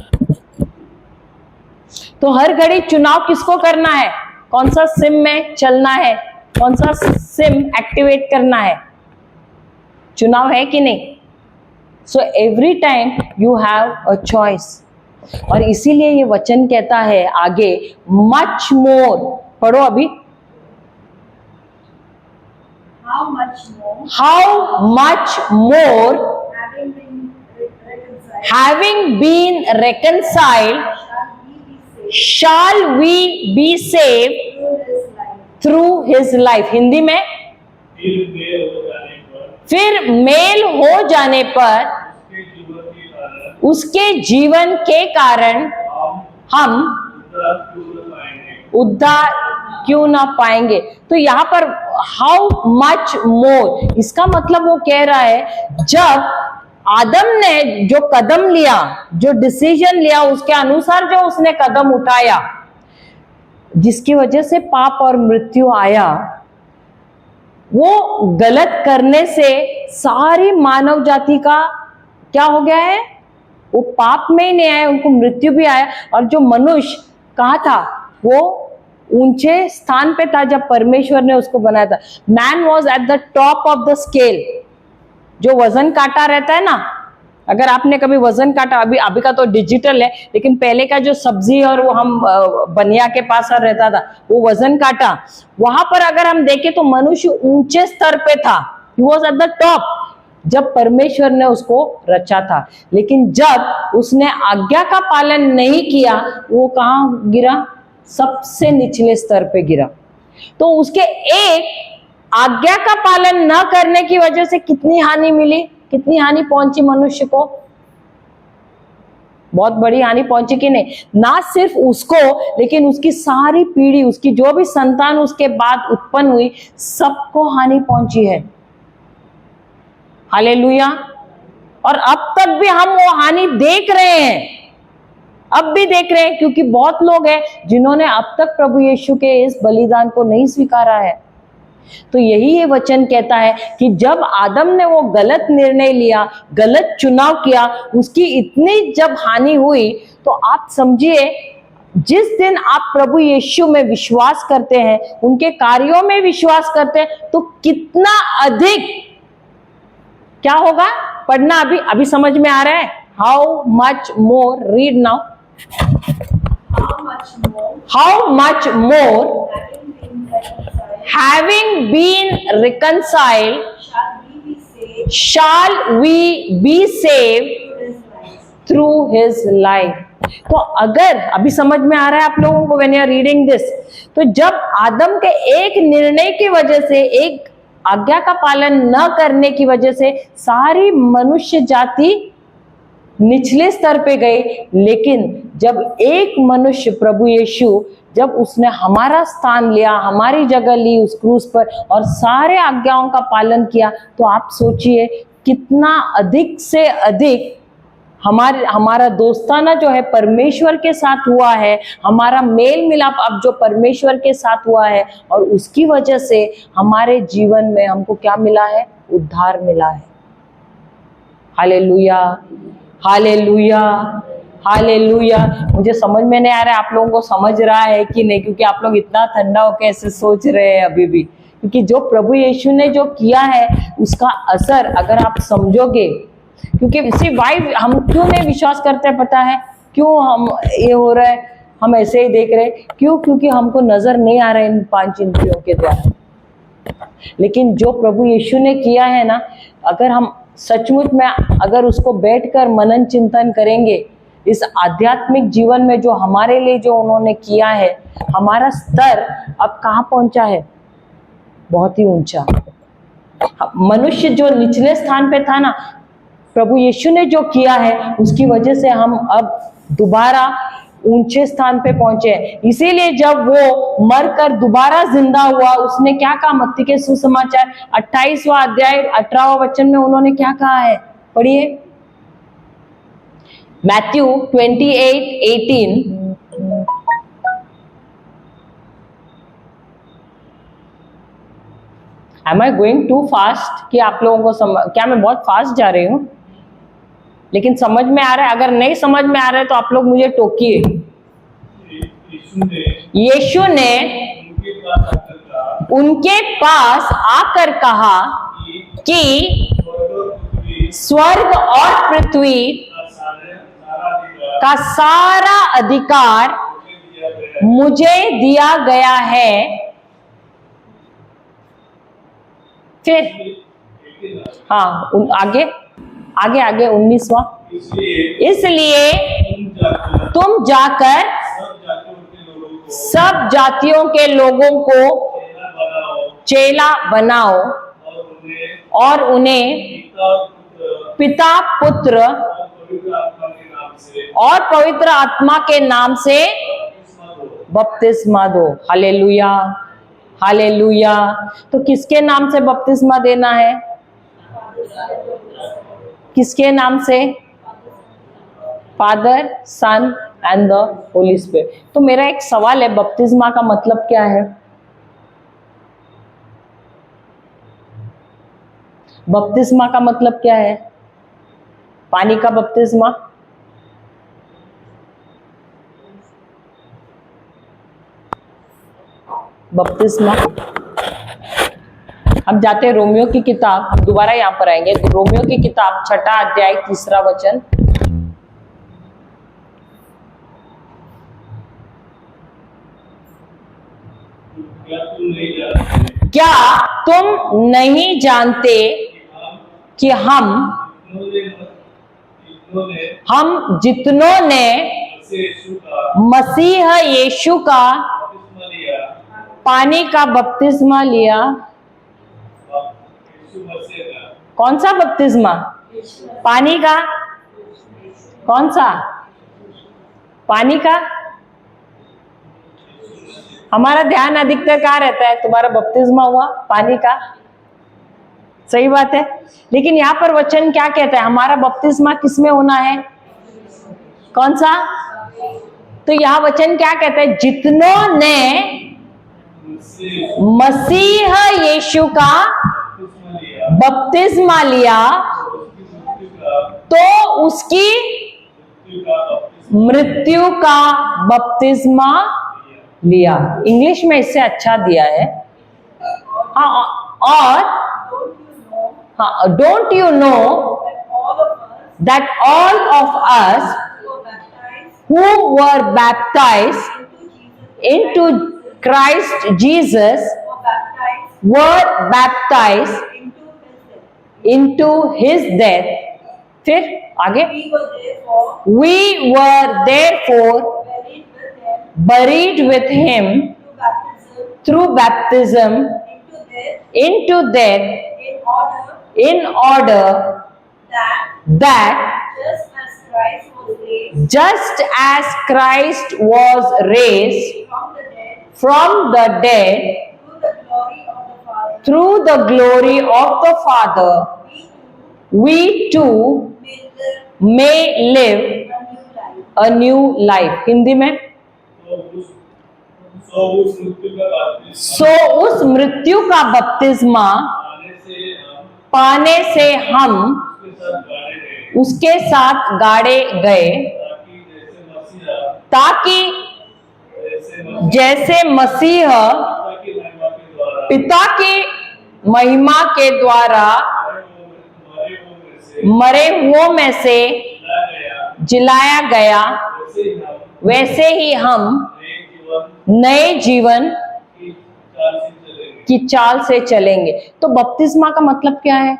तो हर घड़ी चुनाव किसको करना है? कौन सा सिम में चलना है, कौन सा सिम एक्टिवेट करना है? चुनाव है कि नहीं? So every time you have a choice. और इसीलिए ये वचन कहता है आगे, मच मोर, पढ़ो अभी, how much more having been reconciled shall we be saved through his life। Hindi में, फिर मेल हो जाने पर उसके जीवन के कारण हम उद्धार क्यों ना पाएंगे। तो यहाँ पर हाउ मच मोर, इसका मतलब वो कह रहा है, जब आदम ने जो कदम लिया, जो डिसीजन लिया, उसके अनुसार जो उसने कदम उठाया, जिसकी वजह से पाप और मृत्यु आया, वो गलत करने से सारी मानव जाति का क्या हो गया है? वो पाप में ही नहीं आए, उनको मृत्यु भी आया। और जो मनुष्य कहाँ था? वो ऊंचे स्थान पे था जब परमेश्वर ने उसको बनाया था। Man was at the top of the scale. जो वजन काटा रहता है ना, अगर आपने कभी वजन काटा, अभी का तो डिजिटल है, लेकिन पहले का जो सब्जी और वो हम बनिया के पास रहता था, वो वजन काटा, वहां पर अगर हम देखें तो मनुष्य ऊंचे स्तर पे था। He was at the top जब परमेश्वर ने उसको रचा था। लेकिन जब उसने आज्ञा का पालन नहीं किया, वो कहाँ गिरा? सबसे निचले स्तर पे गिरा। तो उसके एक आज्ञा का पालन न करने की वजह से कितनी हानि मिली, कितनी हानि पहुंची मनुष्य को? बहुत बड़ी हानि पहुंची कि नहीं? ना सिर्फ उसको, लेकिन उसकी सारी पीढ़ी, उसकी जो भी संतान उसके बाद उत्पन्न हुई, सबको हानि पहुंची है। हालेलुया। और अब तक भी हम वो हानि देख रहे हैं, अब भी देख रहे हैं, क्योंकि बहुत लोग हैं जिन्होंने अब तक प्रभु यीशु के इस बलिदान को नहीं स्वीकारा है। तो यही ये वचन कहता है कि जब आदम ने वो गलत निर्णय लिया, गलत चुनाव किया, उसकी इतनी जब हानि हुई, तो आप समझिए, जिस दिन आप प्रभु यीशु में विश्वास करते हैं, उनके कार्यों में विश्वास करते हैं, तो कितना अधिक क्या होगा? पढ़ना अभी समझ में आ रहा है? How much more, read now. How much more having been reconciled shall we be saved through his life। तो अगर अभी समझ में आ रहा है आप लोगों को, when you are reading this, तो जब आदम के एक निर्णय की वजह से, एक आज्ञा का पालन न करने की वजह से सारी मनुष्य जाति निचले स्तर पे गई, लेकिन जब एक मनुष्य प्रभु यीशु, जब उसने हमारा स्थान लिया, हमारी जगह ली उस क्रूस पर और सारे आज्ञाओं का पालन किया, तो आप सोचिए कितना अधिक से अधिक हमारा दोस्ताना जो है परमेश्वर के साथ हुआ है, हमारा मेल मिलाप अब जो परमेश्वर के साथ हुआ है, और उसकी वजह से हमारे जीवन में हमको क्या मिला है? उद्धार मिला है। Hallelujah, hallelujah, hallelujah. मुझे समझ में नहीं आ रहा है आप लोगों को समझ रहा है कि नहीं, क्योंकि आप लोग इतना ठंडा होकर ऐसे सोच रहे हैं अभी भी क्योंकि जो प्रभु यीशु ने जो किया है उसका असर अगर आप समझोगे, क्योंकि इसी वाई हम क्यों नहीं विश्वास करते पता है, क्यों हम ये हो रहा है, हम ऐसे ही देख रहे हैं, क्यों? क्योंकि हमको नजर नहीं आ रहा है इन 5 इंद्रियों के द्वारा। लेकिन जो प्रभु यीशु ने किया है ना, अगर हम सचमुच में अगर उसको बैठकर मनन चिंतन करेंगे, इस आध्यात्मिक जीवन में जो हमारे लिए जो उन्होंने किया है, हमारा स्तर अब कहाँ पहुंचा है? बहुत ही ऊंचा। मनुष्य जो निचले स्थान पे था ना, प्रभु यीशु ने जो किया है उसकी वजह से हम अब दोबारा ऊंचे स्थान पे पहुंचे। इसीलिए जब वो मरकर दोबारा जिंदा हुआ, उसने क्या कहा? मत्ती के सुसमाचार 28वां अध्याय 18वां वचन में उन्होंने क्या कहा है? पढ़िए, Matthew 28:18। Am I going too fast? कि आप लोगों को क्या मैं बहुत फास्ट जा रही हूँ? लेकिन समझ में आ रहा है? अगर नहीं समझ में आ रहा है तो आप लोग मुझे टोकिए। यीशु ने उनके पास आकर कहा कि स्वर्ग और पृथ्वी का सारा अधिकार मुझे दिया गया है। फिर हाँ, आगे आगे आगे 19वां, इसलिए तुम जाकर सब जातियों के लोगों को चेला बनाओ और उन्हें पिता, पुत्र और पवित्र आत्मा के नाम से बपतिस्मा दो। Hallelujah, hallelujah. तो किसके नाम से बपतिस्मा देना है? किसके नाम से? Father, Son and the Holy Spirit. तो मेरा एक सवाल है, बपतिस्मा का मतलब क्या है? बपतिस्मा का मतलब क्या है? पानी का बपतिस्मा? बपतिस्मा। हम जाते हैं रोमियो की किताब, हम दोबारा यहां पर आएंगे। रोमियो की किताब 6वां अध्याय 3रा वचन। क्या तुम नहीं जानते कि हम जितनों ने मसीह यीशु का पानी का बपतिस्मा लिया? कौन सा बपतिस्मा? पानी का? कौन सा पानी का? हमारा ध्यान अधिकतर कहाँ रहता है? तुम्हारा बपतिस्मा हुआ पानी का, सही बात है। लेकिन यहाँ पर वचन क्या कहता है? हमारा बपतिस्मा किसमें होना है? कौन सा? तो यहाँ वचन क्या कहता है? जितनों ने मसीह यीशु का बपतिस्मा लिया तो उसकी मृत्यु का बपतिस्मा लिया। इंग्लिश में इससे अच्छा दिया है। हाँ, और हाँ, don't you know that all of us who were baptized into Christ Jesus were baptized into his death. फिर आगे, we were therefore buried with him through baptism into death, in order that just as Christ was raised from the dead through the glory of the Father, we too may live a new life. Hindi में, सो उस मृत्यु का बपतिस्मा पाने से हम उसके साथ गाड़े गए, ताकि जैसे मसीह पिता की महिमा के द्वारा मरे हुओं में से जिलाया गया, वैसे ही हम नए जीवन की चाल से चलेंगे। तो बपतिस्मा का मतलब क्या है?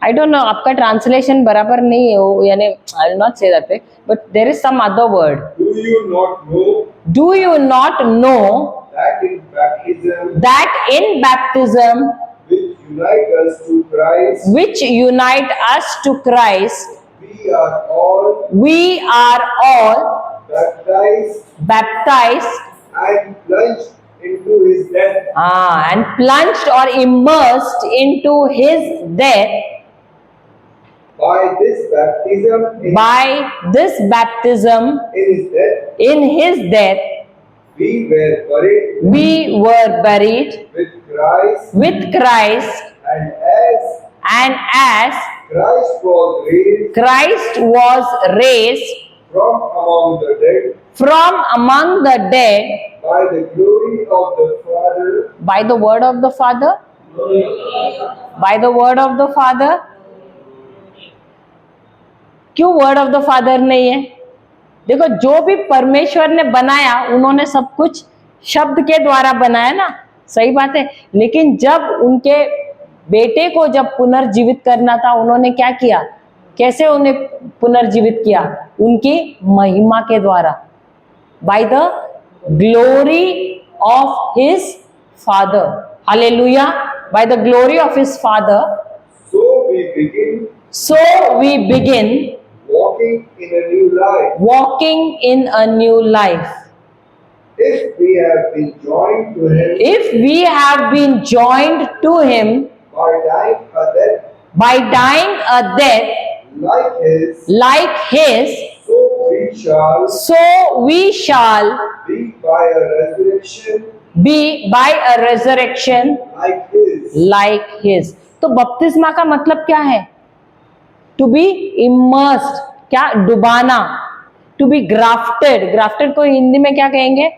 आई डोंट नो, आपका ट्रांसलेशन बराबर नहीं है वो, यानी I will not say that, but there is some other word. Do you not know that in baptism which unite us to Christ, we are all baptized and plunged into his death. And plunged or immersed into his death. By this baptism in his death, we were buried with Christ, and as Christ was raised from among the dead by the glory of the Father, by the word of the Father, by the word of the Father। क्यों word of the father नहीं है? देखो, जो भी परमेश्वर ने बनाया उन्होंने सब कुछ शब्द के द्वारा बनाया ना, सही बात है। लेकिन जब उनके बेटे को जब पुनर्जीवित करना था, उन्होंने क्या किया? कैसे उन्हें पुनर्जीवित किया? उनकी महिमा के द्वारा, by the glory of his father. Hallelujah, by the glory of his father. So we begin walking in a new life. Walking in a new life. If we have been joined to him, if we have been joined to him by dying a death like his, so we shall be by a resurrection like his. तो बपतिस्मा का मतलब क्या है? To be immersed, क्या? डुबाना। To be grafted, grafted को हिंदी में क्या कहेंगे?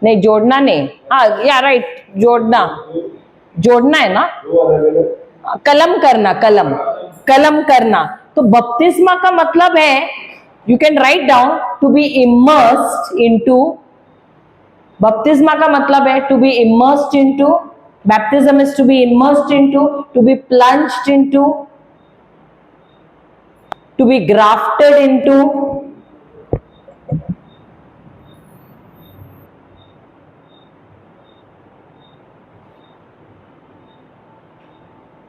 नहीं, जोड़ना नहीं। हाँ या राइट, जोड़ना, जोड़ना है ना, कलम करना, कलम करना। तो बपतिस्मा का मतलब है, you can write down, to be immersed into. बपतिस्मा का मतलब है to be immersed into. Baptism is to be immersed into, to be plunged into, to be grafted into,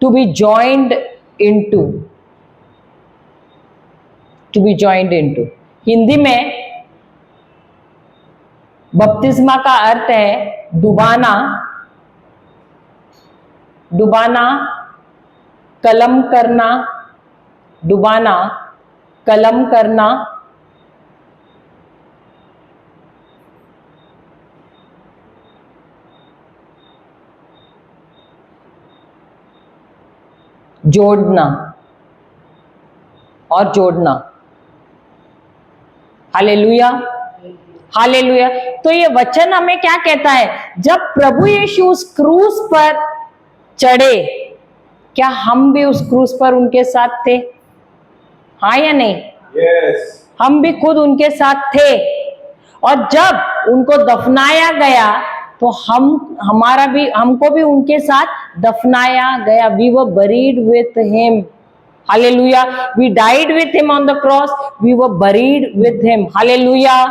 to be joined into, to be joined into। Hindi में बपतिस्मा का अर्थ है डुबाना, डुबाना, कलम करना, डुबाना, कलम करना, जोड़ना और जोड़ना। Hallelujah, hallelujah. तो ये वचन हमें क्या कहता है? जब प्रभु यीशु उस क्रूस पर चढ़े, क्या हम भी उस क्रूस पर उनके साथ थे? हाँ या नहीं? Yes. हम भी खुद उनके साथ थे। और जब उनको दफनाया गया तो हमको भी उनके साथ दफनाया गया। We were buried with him. Hallelujah. We died with him on the cross. We were buried with him. Hallelujah.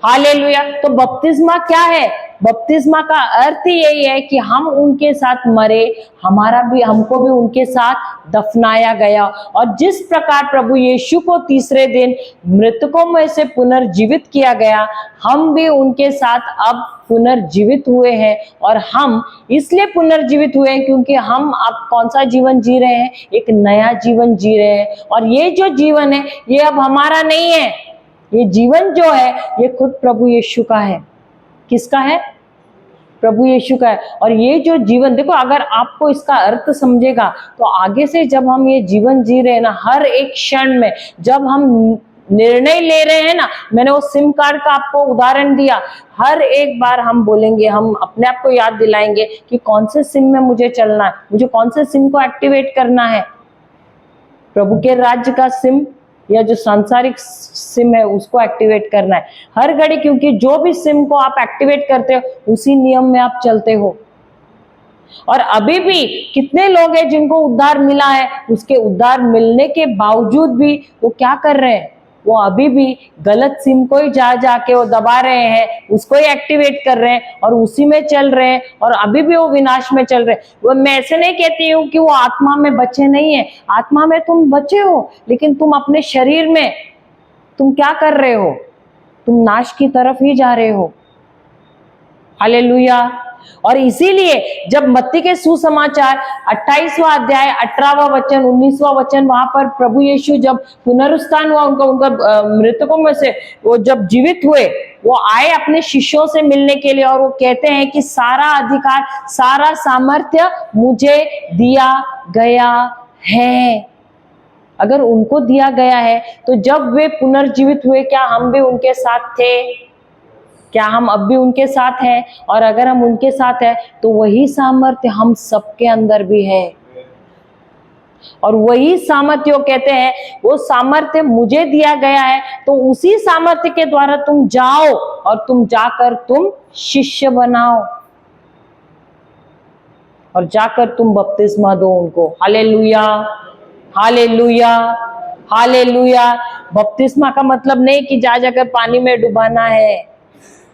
Hallelujah. तो बपतिस्मा क्या है? बपतिस्मा का अर्थ ही यही है कि हम उनके साथ मरे, हमको भी उनके साथ दफनाया गया। और जिस प्रकार प्रभु यीशु को तीसरे दिन मृतकों में से पुनर्जीवित किया गया, हम भी उनके साथ अब पुनर्जीवित हुए हैं। और हम इसलिए पुनर्जीवित हुए हैं क्योंकि हम अब कौन सा जीवन जी रहे हैं? एक नया जीवन जी रहे हैं। और ये जो जीवन है, ये अब हमारा नहीं है। ये जीवन जो है, ये खुद प्रभु यीशु का है। किसका है? प्रभु यीशु का है। और ये जो जीवन, देखो, अगर आपको इसका अर्थ समझेगा तो आगे से जब हम ये जीवन जी रहे हैं ना, हर एक क्षण में जब हम निर्णय ले रहे हैं ना, मैंने वो सिम कार्ड का आपको उदाहरण दिया, हर एक बार हम बोलेंगे, हम अपने आप को याद दिलाएंगे कि कौन से सिम में मुझे चलना है, मुझे कौन से सिम को एक्टिवेट करना है, प्रभु के राज्य का सिम या जो सांसारिक सिम है उसको एक्टिवेट करना है हर घड़ी, क्योंकि जो भी सिम को आप एक्टिवेट करते हो उसी नियम में आप चलते हो। और अभी भी कितने लोग हैं जिनको उद्धार मिला है, उसके उद्धार मिलने के बावजूद भी वो क्या कर रहे हैं, वो अभी भी गलत सिम को ही जाके वो दबा रहे हैं, उसको ही एक्टिवेट कर रहे हैं और उसी में चल रहे हैं और अभी भी वो विनाश में चल रहे हैं। वो मैं ऐसे नहीं कहती हूँ कि वो आत्मा में बचे नहीं है, आत्मा में तुम बचे हो, लेकिन तुम अपने शरीर में तुम क्या कर रहे हो, तुम नाश की तरफ ही जा रहे हो। हालेलुया। और इसीलिए जब मत्ती के सुसमाचार 28वां अध्याय 18वां वचन 19वां वचन, वहां पर प्रभु यीशु जब पुनरुत्थान हुआ, उनका मृतकों में से वो जब जीवित हुए, वो आए अपने शिष्यों से मिलने के लिए और वो कहते हैं कि सारा अधिकार, सारा सामर्थ्य मुझे दिया गया है। अगर उनको दिया गया है तो जब वे पुनर्जीवित हुए, क्या हम भी उनके साथ थे? क्या हम अब भी उनके साथ हैं? और अगर हम उनके साथ हैं तो वही सामर्थ्य हम सबके अंदर भी है। और वही सामर्थ्य वो कहते हैं, वो सामर्थ्य मुझे दिया गया है, तो उसी सामर्थ्य के द्वारा तुम जाओ और तुम जाकर तुम शिष्य बनाओ और जाकर तुम बपतिस्मा दो उनको। Hallelujah, hallelujah, hallelujah. बपतिस्मा का मतलब नहीं कि जाकर पानी में डुबाना है।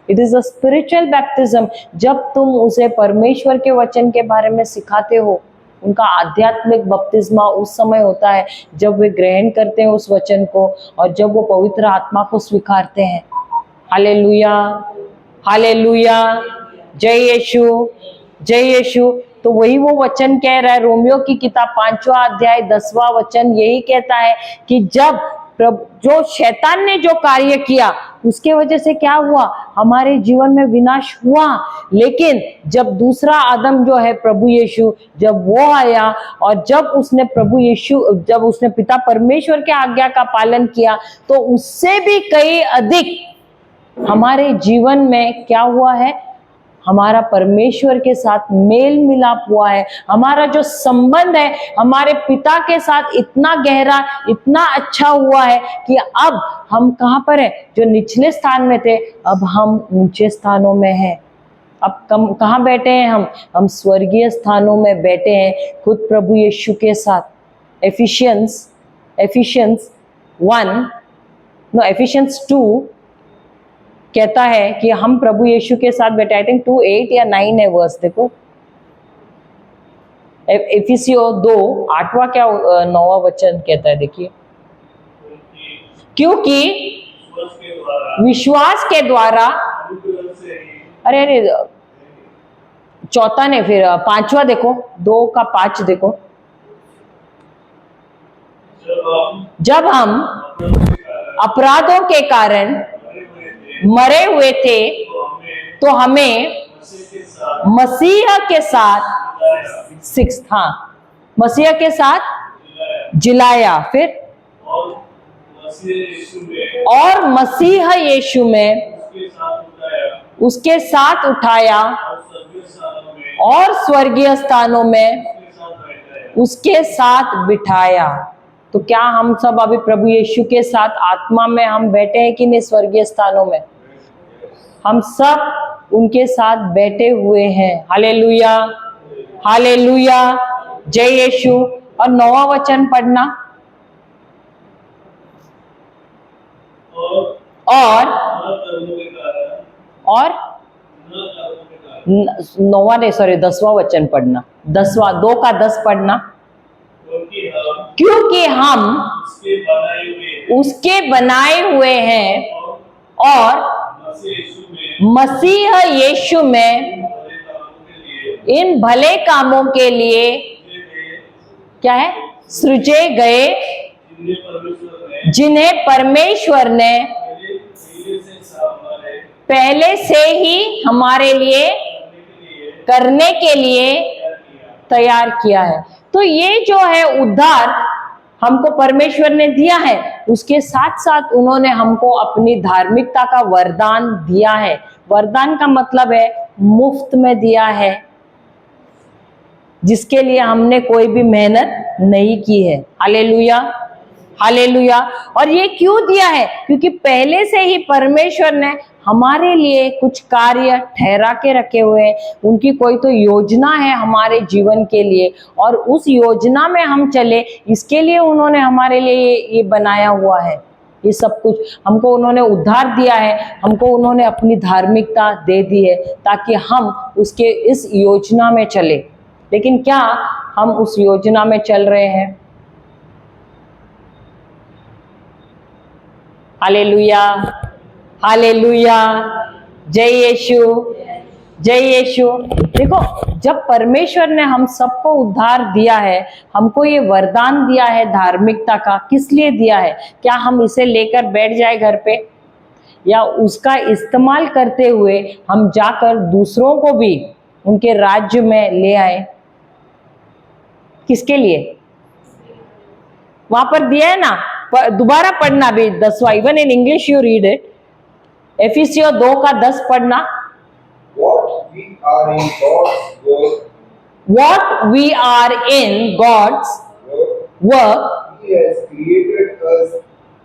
It is a spiritual baptism. जब तुम उसे परमेश्वर के वचन के बारे में सिखाते हो, उनका आध्यात्मिक बपतिस्मा उस समय होता है जब वे ग्रहण करते हैं उस वचन को और जब वो पवित्र आत्मा को स्वीकारते हैं। हालेलुया, हालेलुया, जय यीशु, जय यीशु। तो वही वो वचन कह रहा है, रोमियो की किताब 5वां अध्याय 10वां वचन यही कहता है कि जब जो शैतान ने जो कार्य किया उसके वजह से क्या हुआ, हमारे जीवन में विनाश हुआ। लेकिन जब दूसरा आदम जो है प्रभु यीशु, जब वो आया और जब उसने प्रभु यीशु, जब उसने पिता परमेश्वर के आज्ञा का पालन किया, तो उससे भी कई अधिक हमारे जीवन में क्या हुआ है, हमारा परमेश्वर के साथ मेल मिलाप हुआ है। हमारा जो संबंध है हमारे पिता के साथ इतना गहरा, इतना अच्छा हुआ है कि अब हम कहाँ पर हैं, जो निचले स्थान में थे अब हम ऊंचे स्थानों में हैं। अब कहाँ बैठे हैं हम स्वर्गीय स्थानों में बैठे हैं खुद प्रभु यीशु के साथ। एफिशियंस 2 कहता है कि हम प्रभु यीशु के साथ बैठे। आई थिंक 2:8 या 9 है वर्स, देखो एफिसियो 2:8 क्या 9वां वचन कहता है, देखिए, क्योंकि विश्वास के द्वारा, अरे चौथा ने, फिर 5वां देखो, 2 का 5 देखो, जब हम अपराधों के कारण मरे हुए थे तो हमें मसीह के साथ 6 मसीह के साथ जिलाया, फिर और मसीह यीशु में उसके साथ उठाया और स्वर्गीय स्थानों में उसके साथ बिठाया। तो क्या हम सब अभी प्रभु यीशु के साथ आत्मा में हम बैठे हैं कि नहीं स्वर्गीय स्थानों में? हम सब उनके साथ बैठे हुए हैं। हालेलुया, हालेलुया, जय यीशु। और 9वां वचन पढ़ना। और 10वां वचन पढ़ना, 2 का 10 पढ़ना। क्योंकि हम उसके बनाए हुए हैं और मसीह यीशु में इन भले कामों के लिए क्या है, सृजे गए, जिन्हें परमेश्वर ने पहले से ही हमारे लिए करने के लिए तैयार किया है। तो ये जो है उद्धार हमको परमेश्वर ने दिया है, उसके साथ साथ उन्होंने हमको अपनी धार्मिकता का वरदान दिया है। वरदान का मतलब है मुफ्त में दिया है, जिसके लिए हमने कोई भी मेहनत नहीं की है। Hallelujah, hallelujah. और ये क्यों दिया है? क्योंकि पहले से ही परमेश्वर ने हमारे लिए कुछ कार्य ठहरा के रखे हुए हैं। उनकी कोई तो योजना है हमारे जीवन के लिए, और उस योजना में हम चले, इसके लिए उन्होंने हमारे लिए ये बनाया हुआ है। ये सब कुछ हमको उन्होंने उद्धार दिया है, हमको उन्होंने अपनी धार्मिकता दे दी है ताकि हम उसके इस योजना में चले। लेकिन क्या हम उस योजना में चल रहे हैं? हालेलुया, हालेलुया, जय यीशु, जय यीशु। देखो, जब परमेश्वर ने हम सबको उद्धार दिया है, हमको ये वरदान दिया है धार्मिकता का, किस लिए दिया है? क्या हम इसे लेकर बैठ जाए घर पे, या उसका इस्तेमाल करते हुए हम जाकर दूसरों को भी उनके राज्य में ले आए? किसके लिए? वहां पर दिया है ना, दोबारा पढ़ना भी 10वां, even in English you read it. एफिसियों 2 का 10 पढ़ना। What we are in God's work, What we are in God's work, He has created us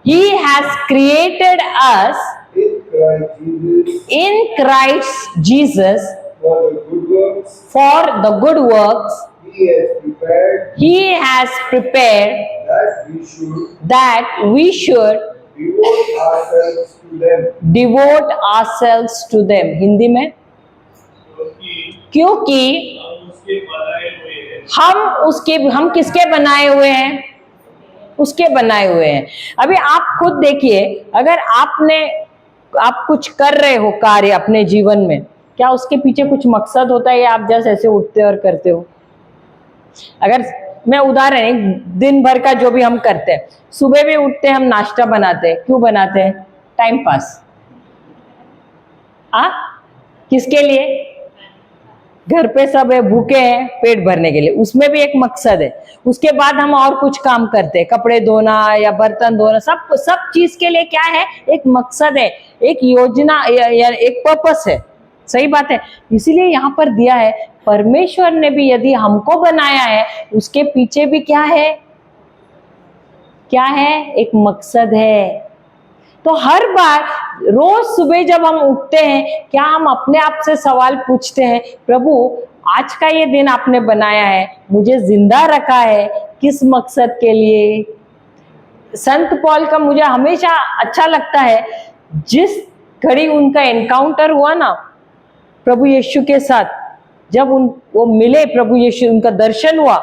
He has created us in Christ Jesus in Christ Jesus for the good works for the good works He has prepared that we should devote ourselves to them. Hindi में, क्योंकि हम किसके बनाए हुए हैं? उसके बनाए हुए हैं। अभी आप खुद देखिए, अगर आप कुछ कर रहे हो कार्य अपने जीवन में, क्या उसके पीछे कुछ मकसद होता है या आप जैसे ऐसे उठते और करते हो? अगर मैं उदाहरण, दिन भर का जो भी हम करते हैं, सुबह भी उठते हैं, हम नाश्ता बनाते हैं, क्यों बनाते हैं? Time pass. किसके लिए? घर पे सब है, भूखे हैं, पेट भरने के लिए, उसमें भी एक मकसद है। उसके बाद हम और कुछ काम करते हैं, कपड़े धोना या बर्तन धोना, सब चीज के लिए क्या है? एक मकसद है, एक योजना या एक पर्पस है। सही बात है। इसीलिए यहाँ पर दिया है, परमेश्वर ने भी यदि हमको बनाया है, उसके पीछे भी क्या है? क्या है? एक मकसद है। तो हर बार रोज सुबह जब हम उठते हैं, क्या हम अपने आप से सवाल पूछते हैं, प्रभु आज का ये दिन आपने बनाया है, मुझे जिंदा रखा है, किस मकसद के लिए? संत पॉल का मुझे हमेशा अच्छा लगता है, जिस घड़ी उनका एनकाउंटर हुआ ना प्रभु यीशु के साथ, जब वो मिले प्रभु यीशु, उनका दर्शन हुआ,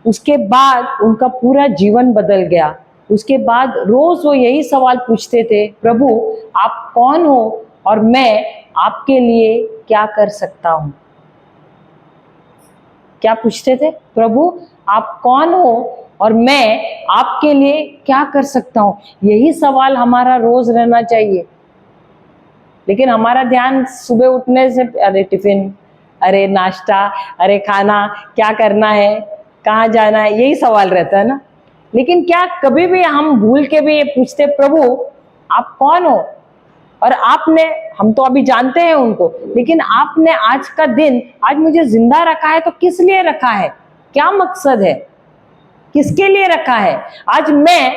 उसके बाद उनका पूरा जीवन बदल गया। उसके बाद रोज वो यही सवाल पूछते थे, प्रभु आप कौन हो और मैं आपके लिए क्या कर सकता हूं? क्या पूछते थे? प्रभु आप कौन हो और मैं आपके लिए क्या कर सकता हूं? यही सवाल हमारा रोज रहना चाहिए। लेकिन हमारा ध्यान सुबह उठने से, अरे टिफिन, अरे नाश्ता, अरे खाना, क्या करना है, कहाँ जाना है, यही सवाल रहता है ना। लेकिन क्या कभी भी हम भूल के भी ये पूछते, प्रभु आप कौन हो? और आपने, हम तो अभी जानते हैं उनको, लेकिन आपने आज का दिन, आज मुझे जिंदा रखा है तो किस लिए रखा है? क्या मकसद है? किसके लिए रखा है? आज मैं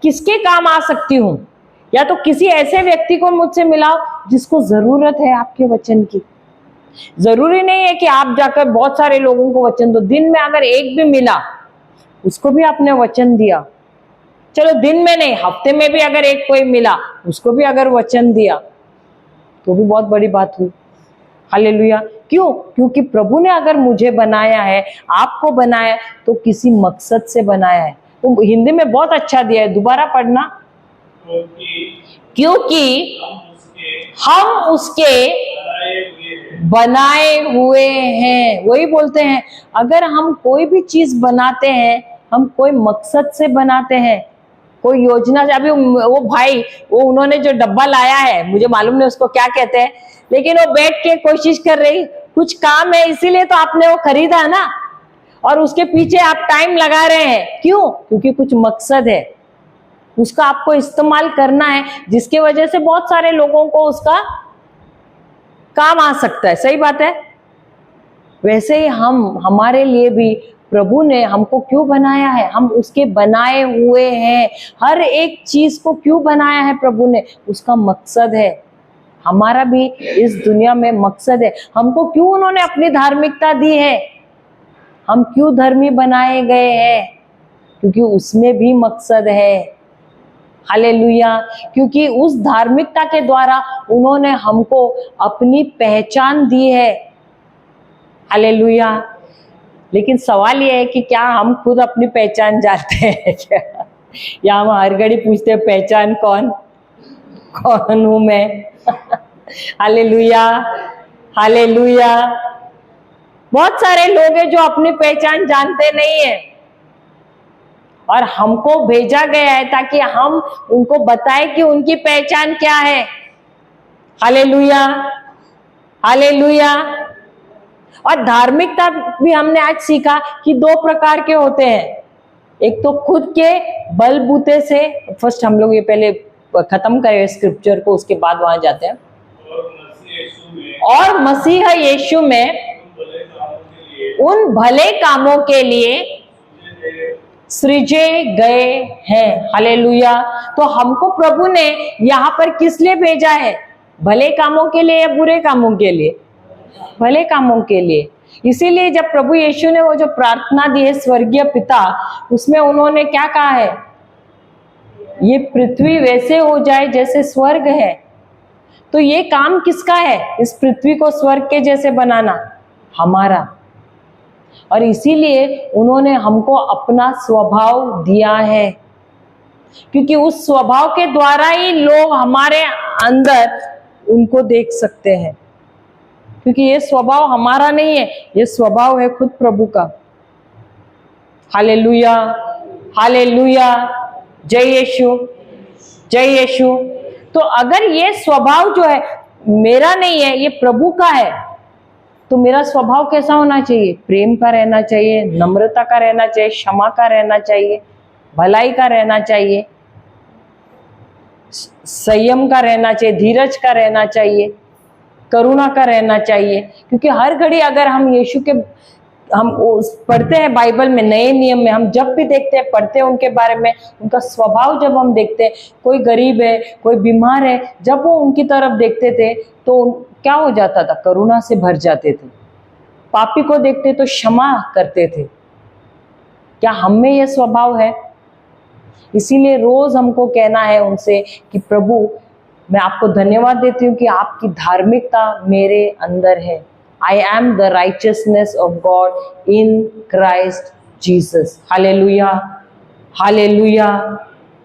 किसके काम आ सकती हूँ? या तो किसी ऐसे व्यक्ति को मुझसे मिलाओ जिसको जरूरत है आपके वचन की। जरूरी नहीं है कि आप जाकर बहुत सारे लोगों को वचन दो, दिन में अगर एक भी मिला उसको भी आपने वचन दिया। चलो दिन में नहीं, हफ्ते में भी अगर एक कोई मिला उसको भी अगर वचन दिया तो भी बहुत बड़ी बात हुई। हालेलुया। क्यों? क्योंकि प्रभु ने अगर मुझे बनाया है, आपको बनाया, तो किसी मकसद से बनाया है। तो हिंदी में बहुत अच्छा दिया है, दोबारा पढ़ना। क्योंकि हम उसके बनाए हुए हैं। वही बोलते हैं, अगर हम कोई भी चीज बनाते हैं, हम कोई मकसद से बनाते हैं, कोई योजना से। अभी वो भाई, वो उन्होंने जो डब्बा लाया है, मुझे मालूम नहीं उसको क्या कहते हैं, लेकिन वो बैठ के कोशिश कर रही, कुछ काम है इसीलिए तो आपने वो खरीदा ना। और उसके पीछे आप टाइम लगा रहे हैं, क्यों? क्योंकि कुछ मकसद है, उसका आपको इस्तेमाल करना है, जिसके वजह से बहुत सारे लोगों को उसका काम आ सकता है। सही बात है। वैसे ही हमारे लिए भी प्रभु ने हमको क्यों बनाया है? हम उसके बनाए हुए हैं। हर एक चीज को क्यों बनाया है प्रभु ने? उसका मकसद है। हमारा भी इस दुनिया में मकसद है। हमको क्यों उन्होंने अपनी धार्मिकता दी है? हम क्यों धर्मी बनाए गए हैं? क्योंकि उसमें भी मकसद है। हालेलुया। क्योंकि उस धार्मिकता के द्वारा उन्होंने हमको अपनी पहचान दी है। हालेलुया। लेकिन सवाल यह है कि क्या हम खुद अपनी पहचान जानते हैं क्या? या हम हर घड़ी पूछते हैं पहचान कौन हूं मैं? Hallelujah, hallelujah. बहुत सारे लोग हैं जो अपनी पहचान जानते नहीं है, और हमको भेजा गया है ताकि हम उनको बताएं कि उनकी पहचान क्या है। Hallelujah, hallelujah. और धार्मिकता भी हमने आज सीखा कि 2 प्रकार के होते हैं। एक तो खुद के बलबूते से, फर्स्ट हम लोग ये पहले खत्म करें स्क्रिप्चर को, उसके बाद वहां जाते हैं। और मसीह यीशु में उन भले कामों के लिए सृजे गए हैं। हालेलुया। तो हमको प्रभु ने यहाँ पर किस लिए भेजा है? भले कामों के लिए या बुरे कामों के लिए? भले कामों के लिए। इसीलिए जब प्रभु यीशु ने वो जो प्रार्थना दी है स्वर्गीय पिता, उसमें उन्होंने क्या कहा है? ये पृथ्वी वैसे हो जाए जैसे स्वर्ग है। तो ये काम किसका है? इस पृथ्वी को स्वर्ग के जैसे बनाना, हमारा। और इसीलिए उन्होंने हमको अपना स्वभाव दिया है, क्योंकि उस स्वभाव के द्वारा ही लोग हमारे अंदर उनको देख सकते हैं। क्योंकि ये स्वभाव हमारा नहीं है, ये स्वभाव है खुद प्रभु का। Hallelujah, hallelujah. जय यीशु, जय यीशु। तो अगर ये स्वभाव जो है मेरा नहीं है, ये प्रभु का है, तो मेरा स्वभाव कैसा होना चाहिए? प्रेम का रहना चाहिए, नम्रता का रहना चाहिए, क्षमा का रहना चाहिए, भलाई का रहना चाहिए, संयम का रहना चाहिए, धीरज का रहना चाहिए, करुणा का रहना चाहिए। क्योंकि हर घड़ी अगर हम यीशु के हम पढ़ते हैं बाइबल में, नए नियम में, हम जब भी देखते हैं, पढ़ते हैं उनके बारे में, उनका स्वभाव जब हम देखते हैं, कोई गरीब है, कोई बीमार है, जब वो उनकी तरफ देखते थे तो क्या हो जाता था? करुणा से भर जाते थे। पापी को देखते तो क्षमा करते थे। क्या हम में यह स्वभाव है? इसीलिए रोज हमको कहना है उनसे कि प्रभु, मैं आपको धन्यवाद देती हूँ कि आपकी धार्मिकता मेरे अंदर है। I am the righteousness of God in Christ Jesus. Hallelujah, hallelujah,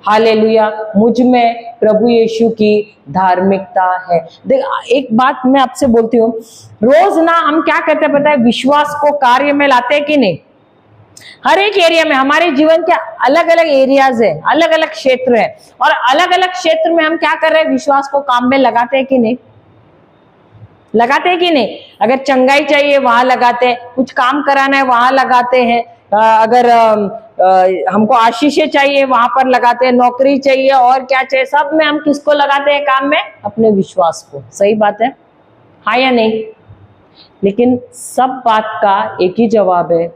hallelujah. मुझ में प्रभु यीशु की धार्मिकता है। देख, एक बात मैं आपसे बोलती हूँ, रोज ना हम क्या करते हैं पता है? विश्वास को कार्य में लाते हैं कि नहीं? हर एक एरिया में, हमारे जीवन के अलग अलग एरियाज है, अलग अलग क्षेत्र है, और अलग अलग क्षेत्र में हम क्या कर रहे हैं? विश्वास को काम में लगाते हैं कि नहीं? लगाते हैं कि नहीं? अगर चंगाई चाहिए वहां लगाते हैं, कुछ काम कराना है वहां लगाते हैं, अगर हमको आशीषें चाहिए वहां पर लगाते हैं, नौकरी चाहिए और क्या चाहिए, सब में हम किसको लगाते हैं काम में? अपने विश्वास को। सही बात है, हाँ या नहीं? लेकिन सब बात का एक ही जवाब है,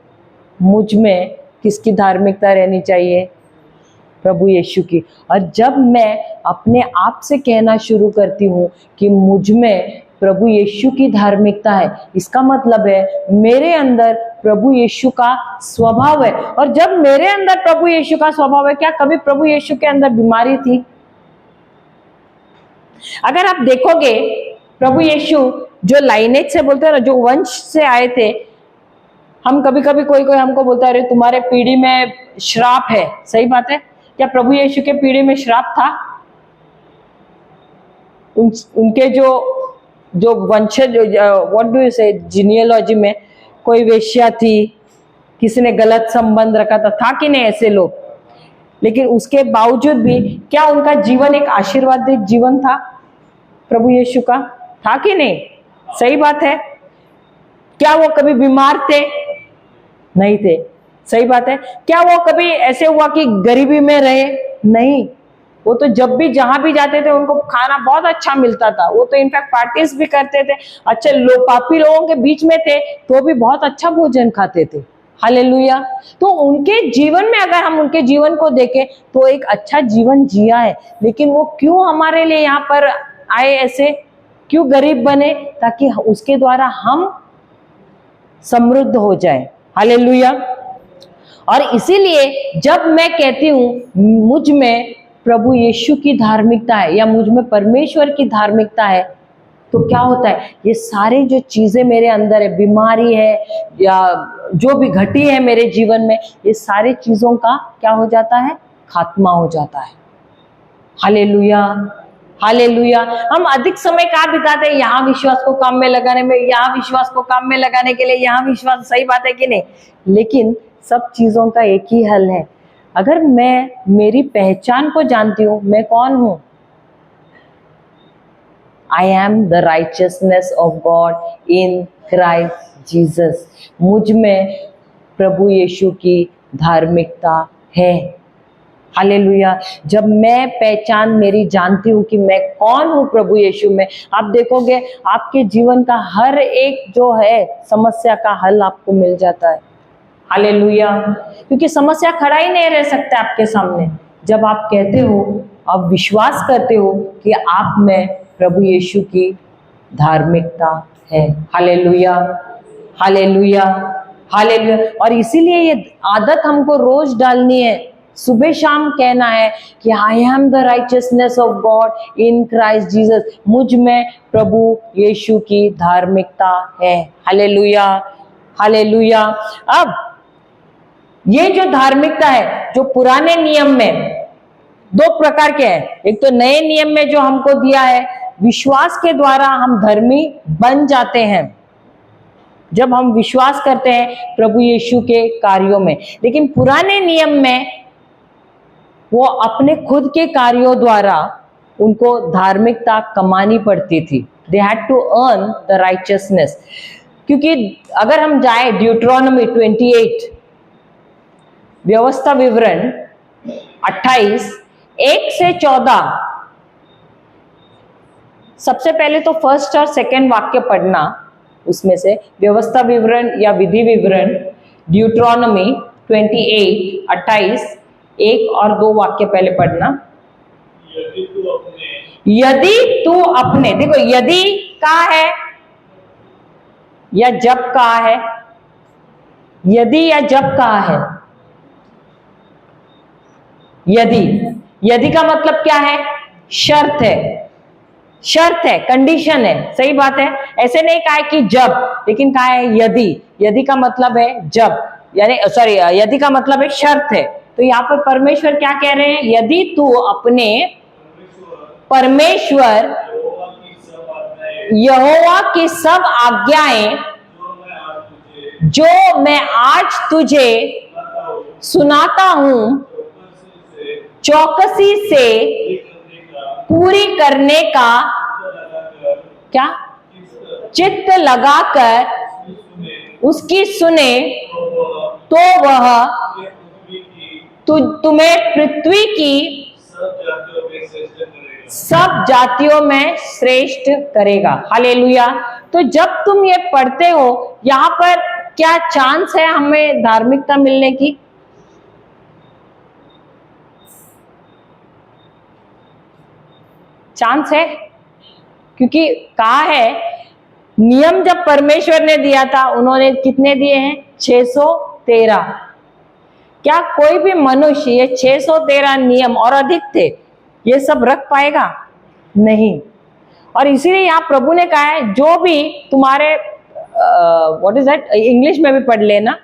मुझ में किसकी धार्मिकता रहनी चाहिए? प्रभु यीशु की। और जब मैं अपने आप से कहना शुरू करती हूँ कि मुझ में प्रभु यीशु की धार्मिकता है, इसका मतलब है मेरे अंदर प्रभु यीशु का स्वभाव है। और जब मेरे अंदर प्रभु यीशु का स्वभाव है, क्या कभी प्रभु यीशु के अंदर बीमारी थी? अगर आप देखोगे, प्रभु यीशु जो लाइनेज से बोलते हैं ना, जो वंश से आए थे, हम कभी कभी कोई हमको बोलता है अरे तुम्हारे पीढ़ी में श्राप है। सही बात है। क्या प्रभु यीशु के पीढ़ी में श्राप था? उनके जो वंशज, व्हाट डू यू से, जीनियोलॉजी में कोई वेश्या थी, किसी ने गलत संबंध रखा था कि नहीं? ऐसे लोग। लेकिन उसके बावजूद भी क्या उनका जीवन एक आशीर्वादित जीवन था प्रभु यीशु का? था कि नहीं? सही बात है। क्या वो कभी बीमार थे? नहीं थे। सही बात है। क्या वो कभी ऐसे हुआ कि गरीबी में रहे? नहीं, वो तो जब भी जहां भी जाते थे उनको खाना बहुत अच्छा मिलता था। वो तो इनफैक्ट पार्टीज भी करते थे, अच्छे लोग पापी लोगों के बीच में थे तो भी बहुत अच्छा भोजन खाते थे। हालेलुया। तो उनके जीवन में अगर हम उनके जीवन को देखें तो एक अच्छा जीवन जिया है, लेकिन वो क्यों हमारे लिए यहाँ पर आए, ऐसे क्यों गरीब बने? ताकि उसके द्वारा हम समृद्ध हो जाए। हालेलुया। और इसीलिए जब मैं कहती हूं मुझ में प्रभु यीशु की धार्मिकता है या मुझ में परमेश्वर की धार्मिकता है, तो क्या होता है, ये सारे जो चीजें मेरे अंदर है, बीमारी है या जो भी घटी है मेरे जीवन में, ये सारी चीजों का क्या हो जाता है? खात्मा हो जाता है। Hallelujah, hallelujah. हम अधिक समय कहाँ बिताते हैं? यहाँ विश्वास को काम में लगाने में, यहाँ विश्वास को काम में लगाने के लिए, यहाँ विश्वास। सही बात है कि नहीं? लेकिन सब चीजों का एक ही हल है। अगर मैं मेरी पहचान को जानती हूं, मैं कौन हूं? I am the righteousness of God in Christ Jesus. मुझ में प्रभु यीशु की धार्मिकता है। हालेलुया। जब मैं पहचान मेरी जानती हूँ कि मैं कौन हूँ प्रभु यीशु में, आप देखोगे आपके जीवन का हर एक जो है समस्या का हल आपको मिल जाता है। हालेलुया। क्योंकि समस्या खड़ा ही नहीं रह सकता आपके सामने जब आप कहते हो, आप विश्वास करते हो कि आप में प्रभु यीशु की धार्मिकता है। Hallelujah, hallelujah, hallelujah. और इसीलिए ये आदत हमको रोज डालनी है, सुबह शाम कहना है कि I am the righteousness of God in Christ Jesus. मुझ में प्रभु यीशु की धार्मिकता है। Hallelujah, hallelujah. अब ये जो धार्मिकता है, जो पुराने नियम में दो प्रकार के हैं। एक तो नए नियम में जो हमको दिया है, विश्वास के द्वारा हम धर्मी बन जाते हैं जब हम विश्वास करते हैं प्रभु यीशु के कार्यों में। लेकिन पुराने नियम में वो अपने खुद के कार्यों द्वारा उनको धार्मिकता कमानी पड़ती थी। They had to earn the righteousness. क्योंकि अगर हम जाए ड्यूट्रोनॉमी 28, व्यवस्था विवरण 28, 1 से 14, सबसे पहले तो फर्स्ट और सेकंड वाक्य पढ़ना, उसमें से व्यवस्था विवरण या विधि विवरण ड्यूट्रोनॉमी 28, 28, 1 और 2 वाक्य पहले पढ़ना। यदि तू अपने, देखो यदि का है या जब का है? यदि या जब का है? यदि का मतलब क्या है? शर्त है, शर्त है, कंडीशन है। सही बात है। ऐसे नहीं कहा है कि जब, लेकिन कहा है यदि। यदि का मतलब है जब, यानी सॉरी, यदि का मतलब है शर्त है। तो यहाँ पर परमेश्वर क्या कह रहे हैं? यदि तू अपने परमेश्वर यहोवा की सब आज्ञाएं जो मैं आज तुझे सुनाता हूं चौकसी से पूरी करने का क्या चित्त लगाकर उसकी सुने, तो वह तुम्हें पृथ्वी की सब जातियों में श्रेष्ठ करेगा। हालेलुया। तो जब तुम ये पढ़ते हो, यहाँ पर क्या चांस है हमें धार्मिकता मिलने की? चांस है, क्योंकि कहा है नियम जब परमेश्वर ने दिया था, उन्होंने कितने दिए हैं? 613। क्या कोई भी मनुष्य ये 613 नियम और अधिक थे, ये सब रख पाएगा? नहीं। और इसीलिए यहाँ प्रभु ने कहा है, जो भी तुम्हारे व्हाट इज दैट, इंग्लिश में भी पढ़ लेना,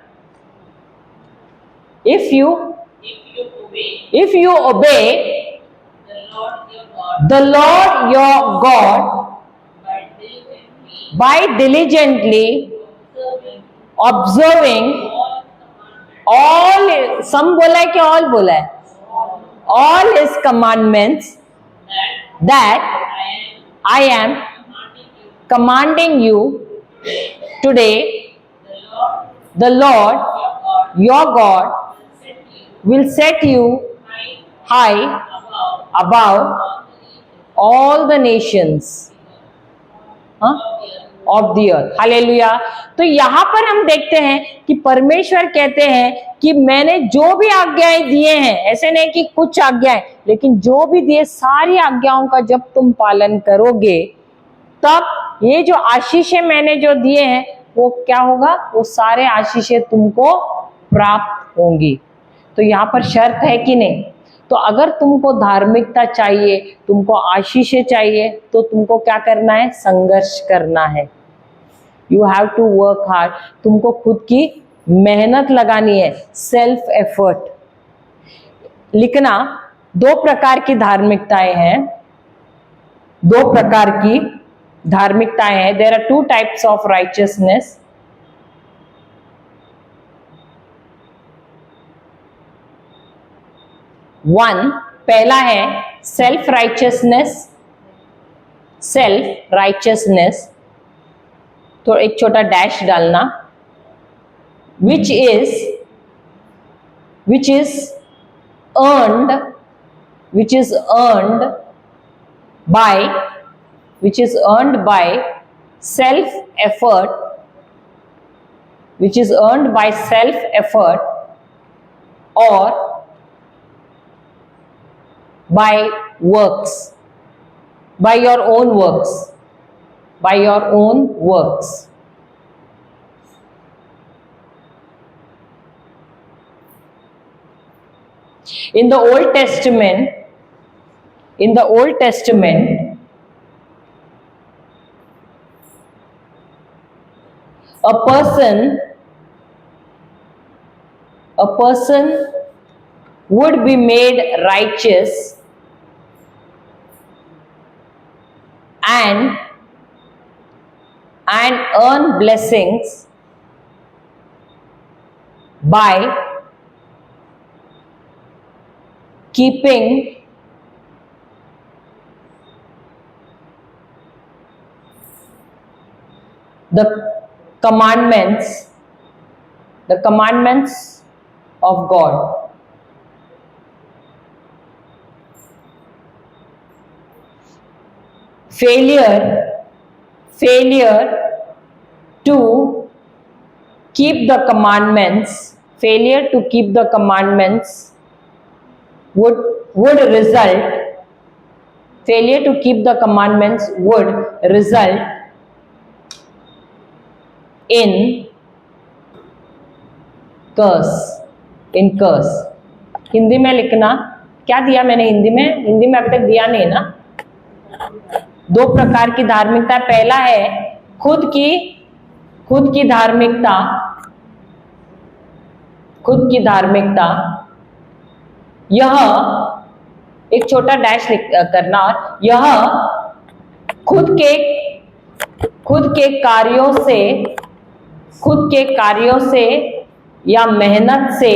इफ यू ओबे the Lord your God by diligently observing all, some बोला है कि all बोला है, all his commandments that I am commanding you today, the Lord your God will set you high above all the nations of the earth. Hallelujah. तो यहां पर हम देखते हैं कि परमेश्वर कहते हैं कि मैंने जो भी आज्ञाएं दिए हैं, ऐसे नहीं कि कुछ आज्ञाएं, लेकिन जो भी दिए सारी आज्ञाओं का जब तुम पालन करोगे, तब ये जो आशीषें मैंने जो दिए हैं वो क्या होगा, वो सारे आशीषें तुमको प्राप्त होंगी। तो यहाँ पर शर्त है कि नहीं? तो अगर तुमको धार्मिकता चाहिए, तुमको आशीषें चाहिए, तो तुमको क्या करना है? संघर्ष करना है। You have to work hard. तुमको खुद की मेहनत लगानी है, सेल्फ एफर्ट। लिखना, दो प्रकार की धार्मिकताएं हैं, दो प्रकार की धार्मिकताएं हैं। There are two types of righteousness. One, पहला है सेल्फ राइचियसनेस। सेल्फ राइचियसनेस, तो एक छोटा डैश डालना, which is earned by self effort, or by works, by your own works. In the Old Testament, a person would be made righteous and earn blessings by keeping the commandments of God. Failure to keep the commandments would result in curse. Hindi में लिखना, क्या दिया मैंने हिंदी में अभी तक दिया नहीं ना। दो प्रकार की धार्मिकता, पहला है खुद की धार्मिकता, यह एक छोटा डैश करना, यह खुद के कार्यों से या मेहनत से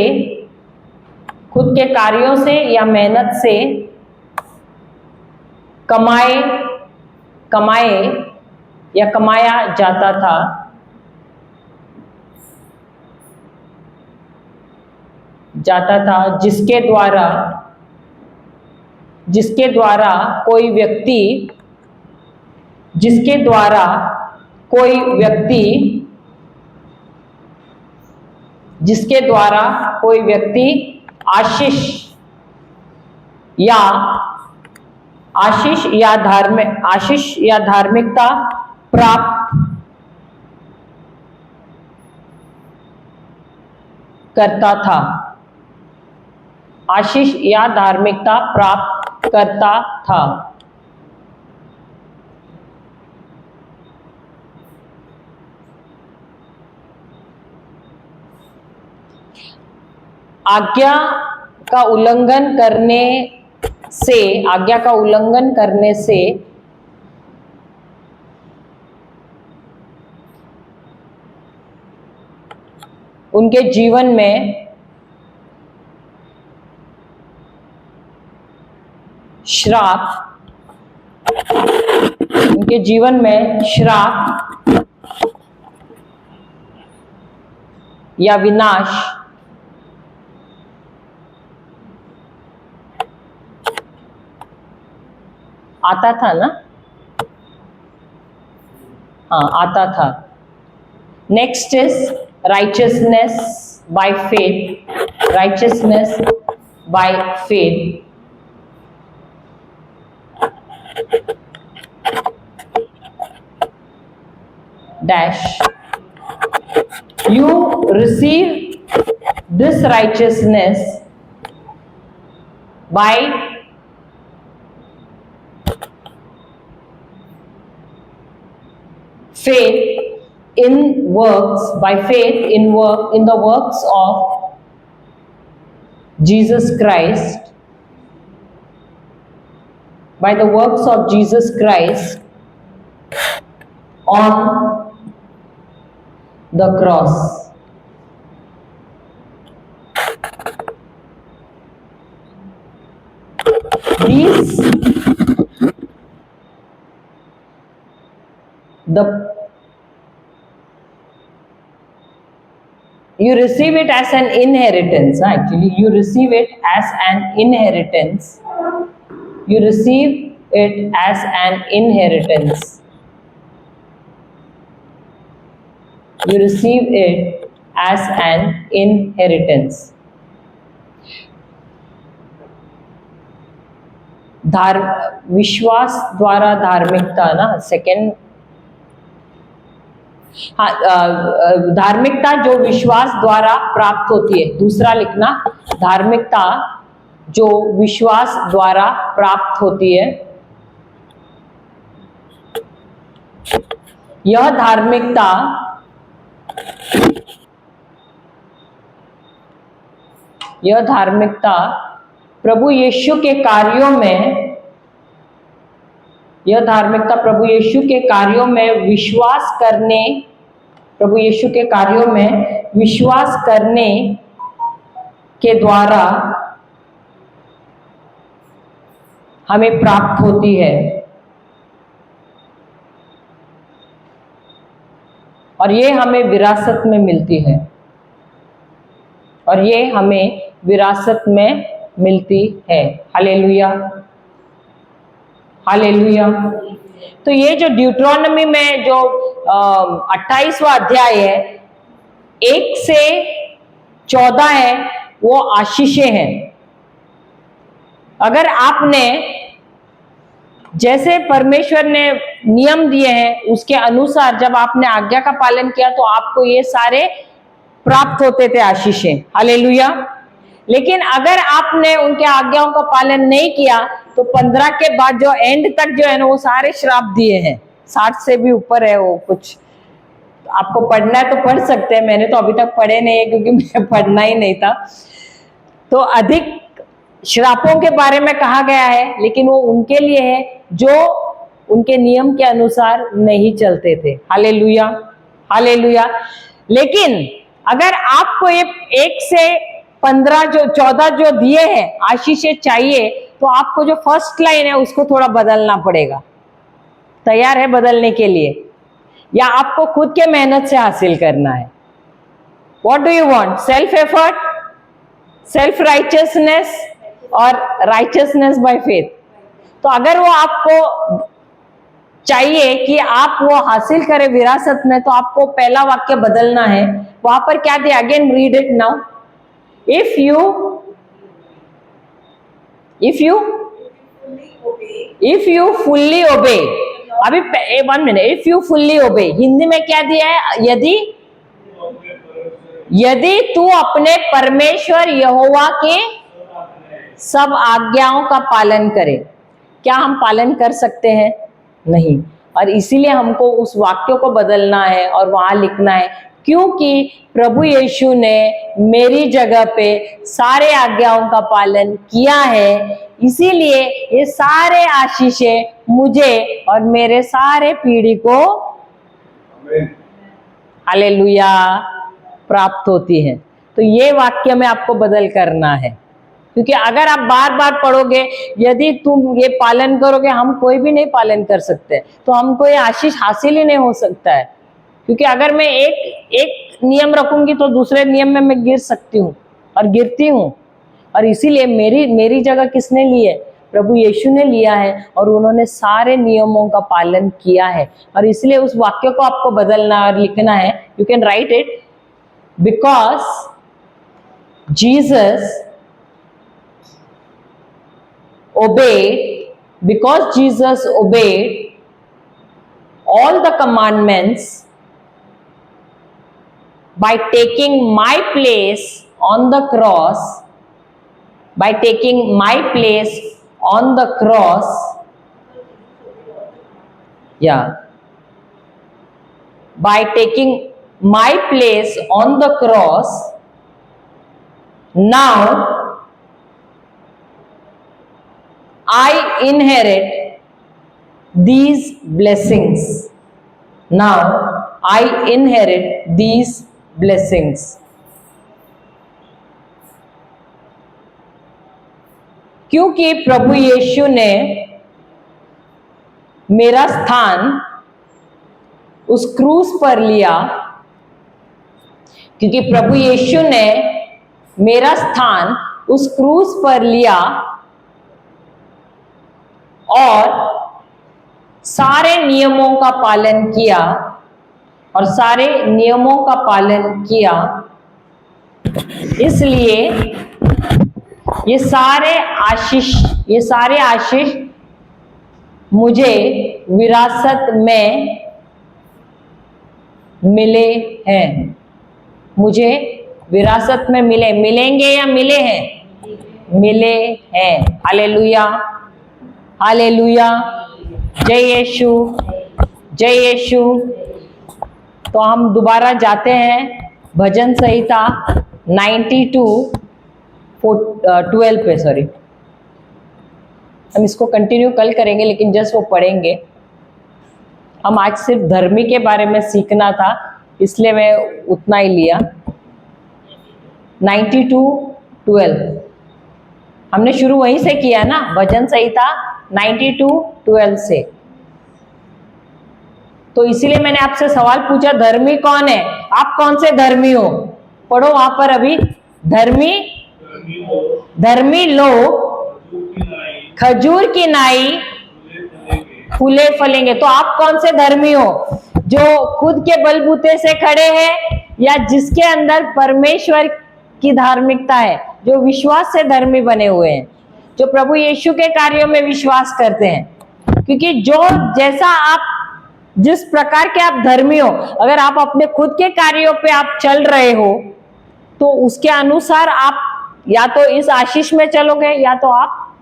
कमाया जाता था, जिसके द्वारा कोई व्यक्ति आशीष या धार्मिकता प्राप्त करता था, आशीष या धार्मिकता प्राप्त करता था। आज्ञा का उल्लंघन करने से उनके जीवन में श्राप या विनाश आता था ना, हाँ आता था। Next is righteousness by faith, righteousness by faith. Dash, you receive this righteousness by faith in works, by faith in the works of Jesus Christ, by the works of Jesus Christ on the cross. These, you receive it as an inheritance. Actually, you receive it as an inheritance. You receive it as an inheritance. You receive it as an inheritance. विश्वास द्वारा धार्मिकता ना, second, हाँ, धार्मिकता जो विश्वास द्वारा प्राप्त होती है। दूसरा लिखना, धार्मिकता जो विश्वास द्वारा प्राप्त होती है। यह धार्मिकता प्रभु यीशु के कार्यों में, यह धार्मिकता प्रभु यीशु के कार्यों में विश्वास करने, प्रभु यीशु के कार्यों में विश्वास करने के द्वारा हमें प्राप्त होती है। और ये हमें विरासत में मिलती है, और ये हमें विरासत में मिलती है। Hallelujah, hallelujah. तो ये जो ड्यूट्रोनॉमी में जो 28वां अध्याय है, 1 से 14 है, वो आशीषें हैं। अगर आपने जैसे परमेश्वर ने नियम दिए हैं उसके अनुसार जब आपने आज्ञा का पालन किया तो आपको ये सारे प्राप्त होते थे, आशीषें। हालेलुया। लेकिन अगर आपने उनके आज्ञाओं का पालन नहीं किया तो 15 के बाद जो एंड तक जो है ना, वो सारे श्राप दिए हैं। 60 से भी ऊपर है वो। कुछ आपको पढ़ना है तो पढ़ सकते हैं, मैंने तो अभी तक पढ़े नहीं है क्योंकि मैं पढ़ना ही नहीं था। तो अधिक श्रापों के बारे में कहा गया है, लेकिन वो उनके लिए है जो उनके नियम के अनुसार नहीं चलते थे। Hallelujah, hallelujah. लेकिन अगर आपको ये 1 से 15 जो 14 जो दिए हैं आशीषें चाहिए, तो आपको जो फर्स्ट लाइन है उसको थोड़ा बदलना पड़ेगा। तैयार है बदलने के लिए, या आपको खुद के मेहनत से हासिल करना है? What do you want? Self effort, self righteousness और राइचियसनेस बाय फेथ। तो अगर वो आपको चाहिए कि आप वो हासिल करें विरासत में, तो आपको पहला वाक्य बदलना है। वहां पर क्या दिया? Again read it now. If you fully obey, अभी 1 मिनट, इफ यू फुल्ली ओबे हिंदी में क्या दिया है? यदि तू अपने परमेश्वर यहोवा के सब आज्ञाओं का पालन करे। क्या हम पालन कर सकते हैं? नहीं। और इसीलिए हमको उस वाक्य को बदलना है और वहां लिखना है, क्योंकि प्रभु यीशु ने मेरी जगह पे सारे आज्ञाओं का पालन किया है, इसीलिए ये सारे आशीषें मुझे और मेरे सारे पीढ़ी को हालेलुया प्राप्त होती है। तो ये वाक्य में आपको बदल करना है, क्योंकि अगर आप बार बार पढ़ोगे, यदि तुम ये पालन करोगे, हम कोई भी नहीं पालन कर सकते, तो हमको ये आशीष हासिल ही नहीं हो सकता है। क्योंकि अगर मैं एक नियम रखूंगी तो दूसरे नियम में मैं गिर सकती हूँ और गिरती हूँ। और इसीलिए मेरी जगह किसने ली है? प्रभु यीशु ने लिया है और उन्होंने सारे नियमों का पालन किया है। और इसलिए उस वाक्य को आपको बदलना और लिखना है। You can right it, because Jesus obeyed all the commandments by taking my place on the cross, by taking my place on the cross, by taking my place on the cross, now I inherit these blessings. Now I inherit these blessings. क्योंकि प्रभु यीशु ने मेरा स्थान उस क्रूस पर लिया, क्योंकि प्रभु यीशु ने मेरा स्थान उस क्रूस पर लिया और सारे नियमों का पालन किया, और सारे नियमों का पालन किया, इसलिए ये सारे आशीष मुझे विरासत में मिले हैं। मुझे विरासत में मिलेंगे या मिले हैं? मिले हैं। हालेलुया, हालेलुया, जय यीशु, जय यीशु। तो हम दोबारा जाते हैं भजन संहिता 92:12 पे, सॉरी, हम इसको कंटिन्यू कल करेंगे, लेकिन जस्ट वो पढ़ेंगे। हम आज सिर्फ धर्मी के बारे में सीखना था, इसलिए मैं उतना ही लिया। 92:12 हमने शुरू वहीं से किया ना, भजन संहिता 92:12 से। तो इसीलिए मैंने आपसे सवाल पूछा, धर्मी कौन है? आप कौन से धर्मी हो? पढ़ो वहां पर अभी। धर्मी लोग खजूर की नाई फूले फलेंगे। तो आप कौन से धर्मी हो? जो खुद के बलबूते से खड़े हैं, या जिसके अंदर परमेश्वर की धार्मिकता है, जो विश्वास से धर्मी बने हुए हैं, जो प्रभु यीशु के कार्यों में विश्वास करते हैं। क्योंकि जो जैसा आप, जिस प्रकार के आप धर्मी हो, अगर आप अपने खुद के कार्यों पे आप चल रहे हो, तो उसके अनुसार आप या तो इस आशीष में चलोगे या तो आप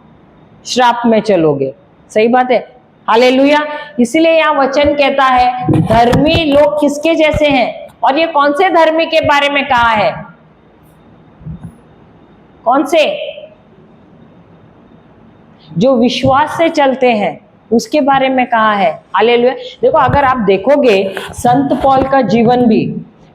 श्राप में चलोगे। सही बात है, हालेलुया। इसीलिए यहाँ वचन कहता है धर्मी लोग किसके जैसे हैं, और ये कौन से धर्मी के बारे में कहा है? कौन से? जो विश्वास से चलते हैं, उसके बारे में कहा है। हालेलुया। देखो, अगर आप देखोगे संत पौल का जीवन भी,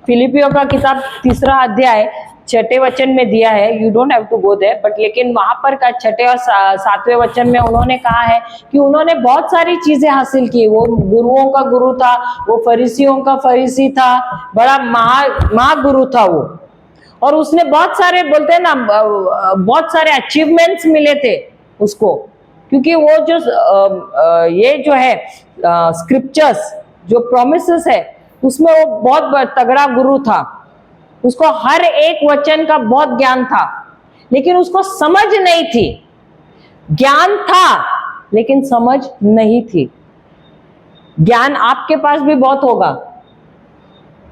फिलिपियों का किताब 3 अध्याय 6 वचन में दिया है। You don't have to go there, but लेकिन वहां पर का 6 और 7वें वचन में उन्होंने कहा है कि उन्होंने बहुत सारी चीजें हासिल की। वो गुरुओं का गुरु था, वो फरीसियों का फरीसी था, बड़ा महागुरु था वो। और उसने बहुत सारे, बोलते हैं ना, बहुत सारे अचीवमेंट्स मिले थे उसको, क्योंकि वो जो ये जो है स्क्रिप्चर्स, जो प्रोमिसेस है, उसमें वो बहुत तगड़ा गुरु था। उसको हर एक वचन का बहुत ज्ञान था, लेकिन उसको समझ नहीं थी। ज्ञान था लेकिन समझ नहीं थी। ज्ञान आपके पास भी बहुत होगा,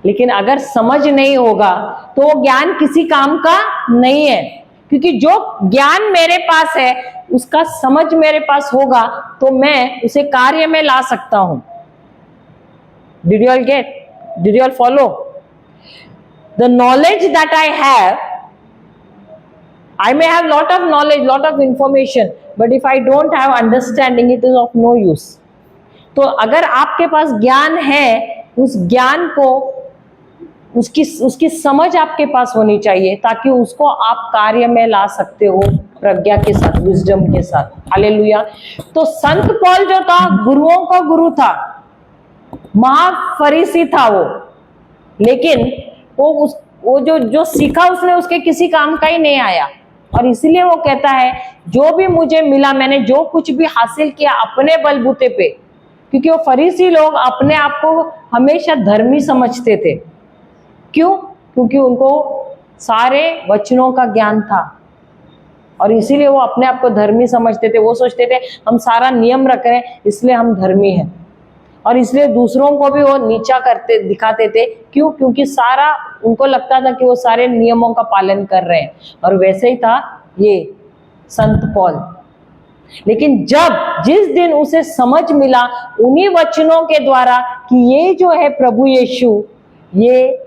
लेकिन अगर समझ नहीं होगा तो वो ज्ञान किसी काम का नहीं है। क्योंकि जो ज्ञान मेरे पास है, उसका समझ मेरे पास होगा तो मैं उसे कार्य में ला सकता हूं। Did you all get? Did you all follow? The knowledge that I have, I may have lot of knowledge, lot of information, but if I don't have understanding, it is of no use. तो अगर आपके पास ज्ञान है, उस ज्ञान को, उसकी समझ आपके पास होनी चाहिए, ताकि उसको आप कार्य में ला सकते हो प्रज्ञा के साथ, विजडम के साथ। हालेलुया। तो संत पौल जो था, गुरुओं का गुरु था, महाफरीसी था वो, लेकिन वो जो सीखा उसने, उसके किसी काम का ही नहीं आया। और इसलिए वो कहता है जो भी मुझे मिला, मैंने जो कुछ भी हासिल किया अपने बलबूते पे, क्योंकि वो फरीसी लोग अपने आप को हमेशा धर्मी समझते थे। क्यों? क्योंकि उनको सारे वचनों का ज्ञान था और इसीलिए वो अपने आप को धर्मी समझते थे। वो सोचते थे हम सारा नियम रख रहे हैं इसलिए हम धर्मी हैं, और इसलिए दूसरों को भी वो नीचा करते दिखाते थे। क्यों? क्योंकि सारा उनको लगता था कि वो सारे नियमों का पालन कर रहे हैं। और वैसे ही था ये संत पौल। लेकिन जिस दिन उसे समझ मिला उन्हीं वचनों के द्वारा कि ये जो है प्रभु यीशु, ये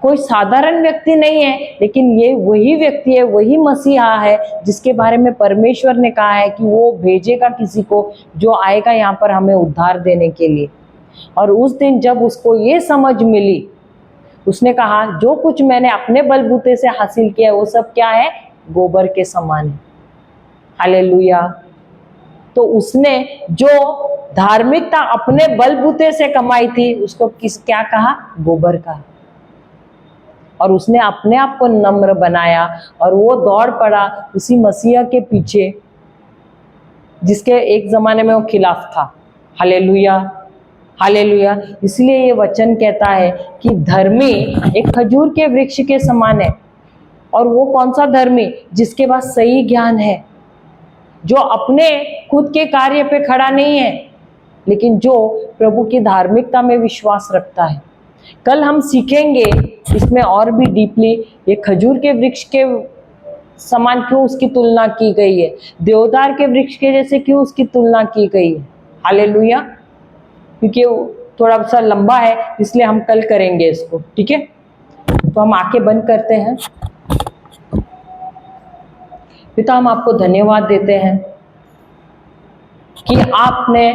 कोई साधारण व्यक्ति नहीं है, लेकिन ये वही व्यक्ति है, वही मसीहा है जिसके बारे में परमेश्वर ने कहा है कि वो भेजेगा किसी को जो आएगा यहाँ पर हमें उद्धार देने के लिए। और उस दिन जब उसको ये समझ मिली, उसने कहा जो कुछ मैंने अपने बलबूते से हासिल किया है वो सब क्या है? गोबर के समान है। हालेलुया। तो उसने जो धार्मिकता अपने बलबूते से कमाई थी उसको क्या कहा? गोबर कहा। और उसने अपने आप को नम्र बनाया और वो दौड़ पड़ा उसी मसीहा के पीछे जिसके एक जमाने में वो खिलाफ था। Hallelujah, hallelujah. इसलिए ये वचन कहता है कि धर्मी एक खजूर के वृक्ष के समान है। और वो कौन सा धर्मी? जिसके पास सही ज्ञान है, जो अपने खुद के कार्य पे खड़ा नहीं है, लेकिन जो प्रभु की धार्मिकता में विश्वास रखता है। कल हम सीखेंगे इसमें और भी डीपली, ये खजूर के वृक्ष के समान क्यों उसकी तुलना की गई है, देवदार के वृक्ष के जैसे क्यों उसकी तुलना की गई है। हालेलुया। क्योंकि वो थोड़ा सा लंबा है इसलिए हम कल करेंगे इसको, ठीक है। तो हम आंखें बंद करते हैं। पिता, हम आपको धन्यवाद देते हैं कि आपने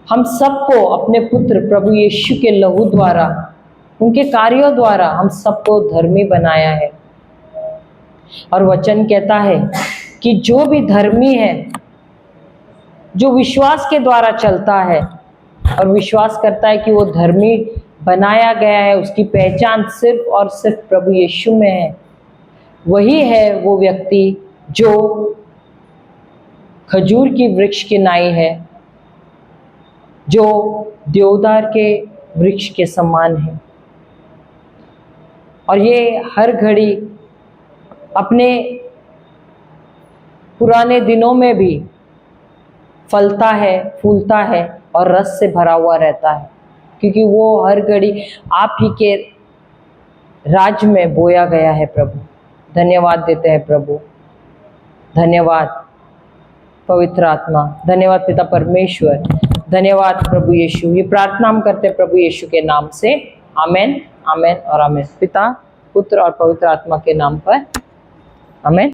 हम सबको अपने पुत्र प्रभु यीशु के लहू द्वारा, उनके कार्यों द्वारा हम सबको धर्मी बनाया है। और वचन कहता है कि जो भी धर्मी है, जो विश्वास के द्वारा चलता है और विश्वास करता है कि वो धर्मी बनाया गया है, उसकी पहचान सिर्फ और सिर्फ प्रभु यीशु में है, वही है वो व्यक्ति जो खजूर की वृक्ष की नाई है, जो देवदार के वृक्ष के समान है। और ये हर घड़ी अपने पुराने दिनों में भी फलता है, फूलता है और रस से भरा हुआ रहता है, क्योंकि वो हर घड़ी आप ही के राज में बोया गया है। प्रभु धन्यवाद देते हैं प्रभु, धन्यवाद पवित्र आत्मा, धन्यवाद पिता परमेश्वर, धन्यवाद प्रभु यीशु। ये प्रार्थना हम करते हैं प्रभु यीशु के नाम से, आमेन, आमेन और आमेन। पिता, पुत्र और पवित्र आत्मा के नाम पर, आमेन।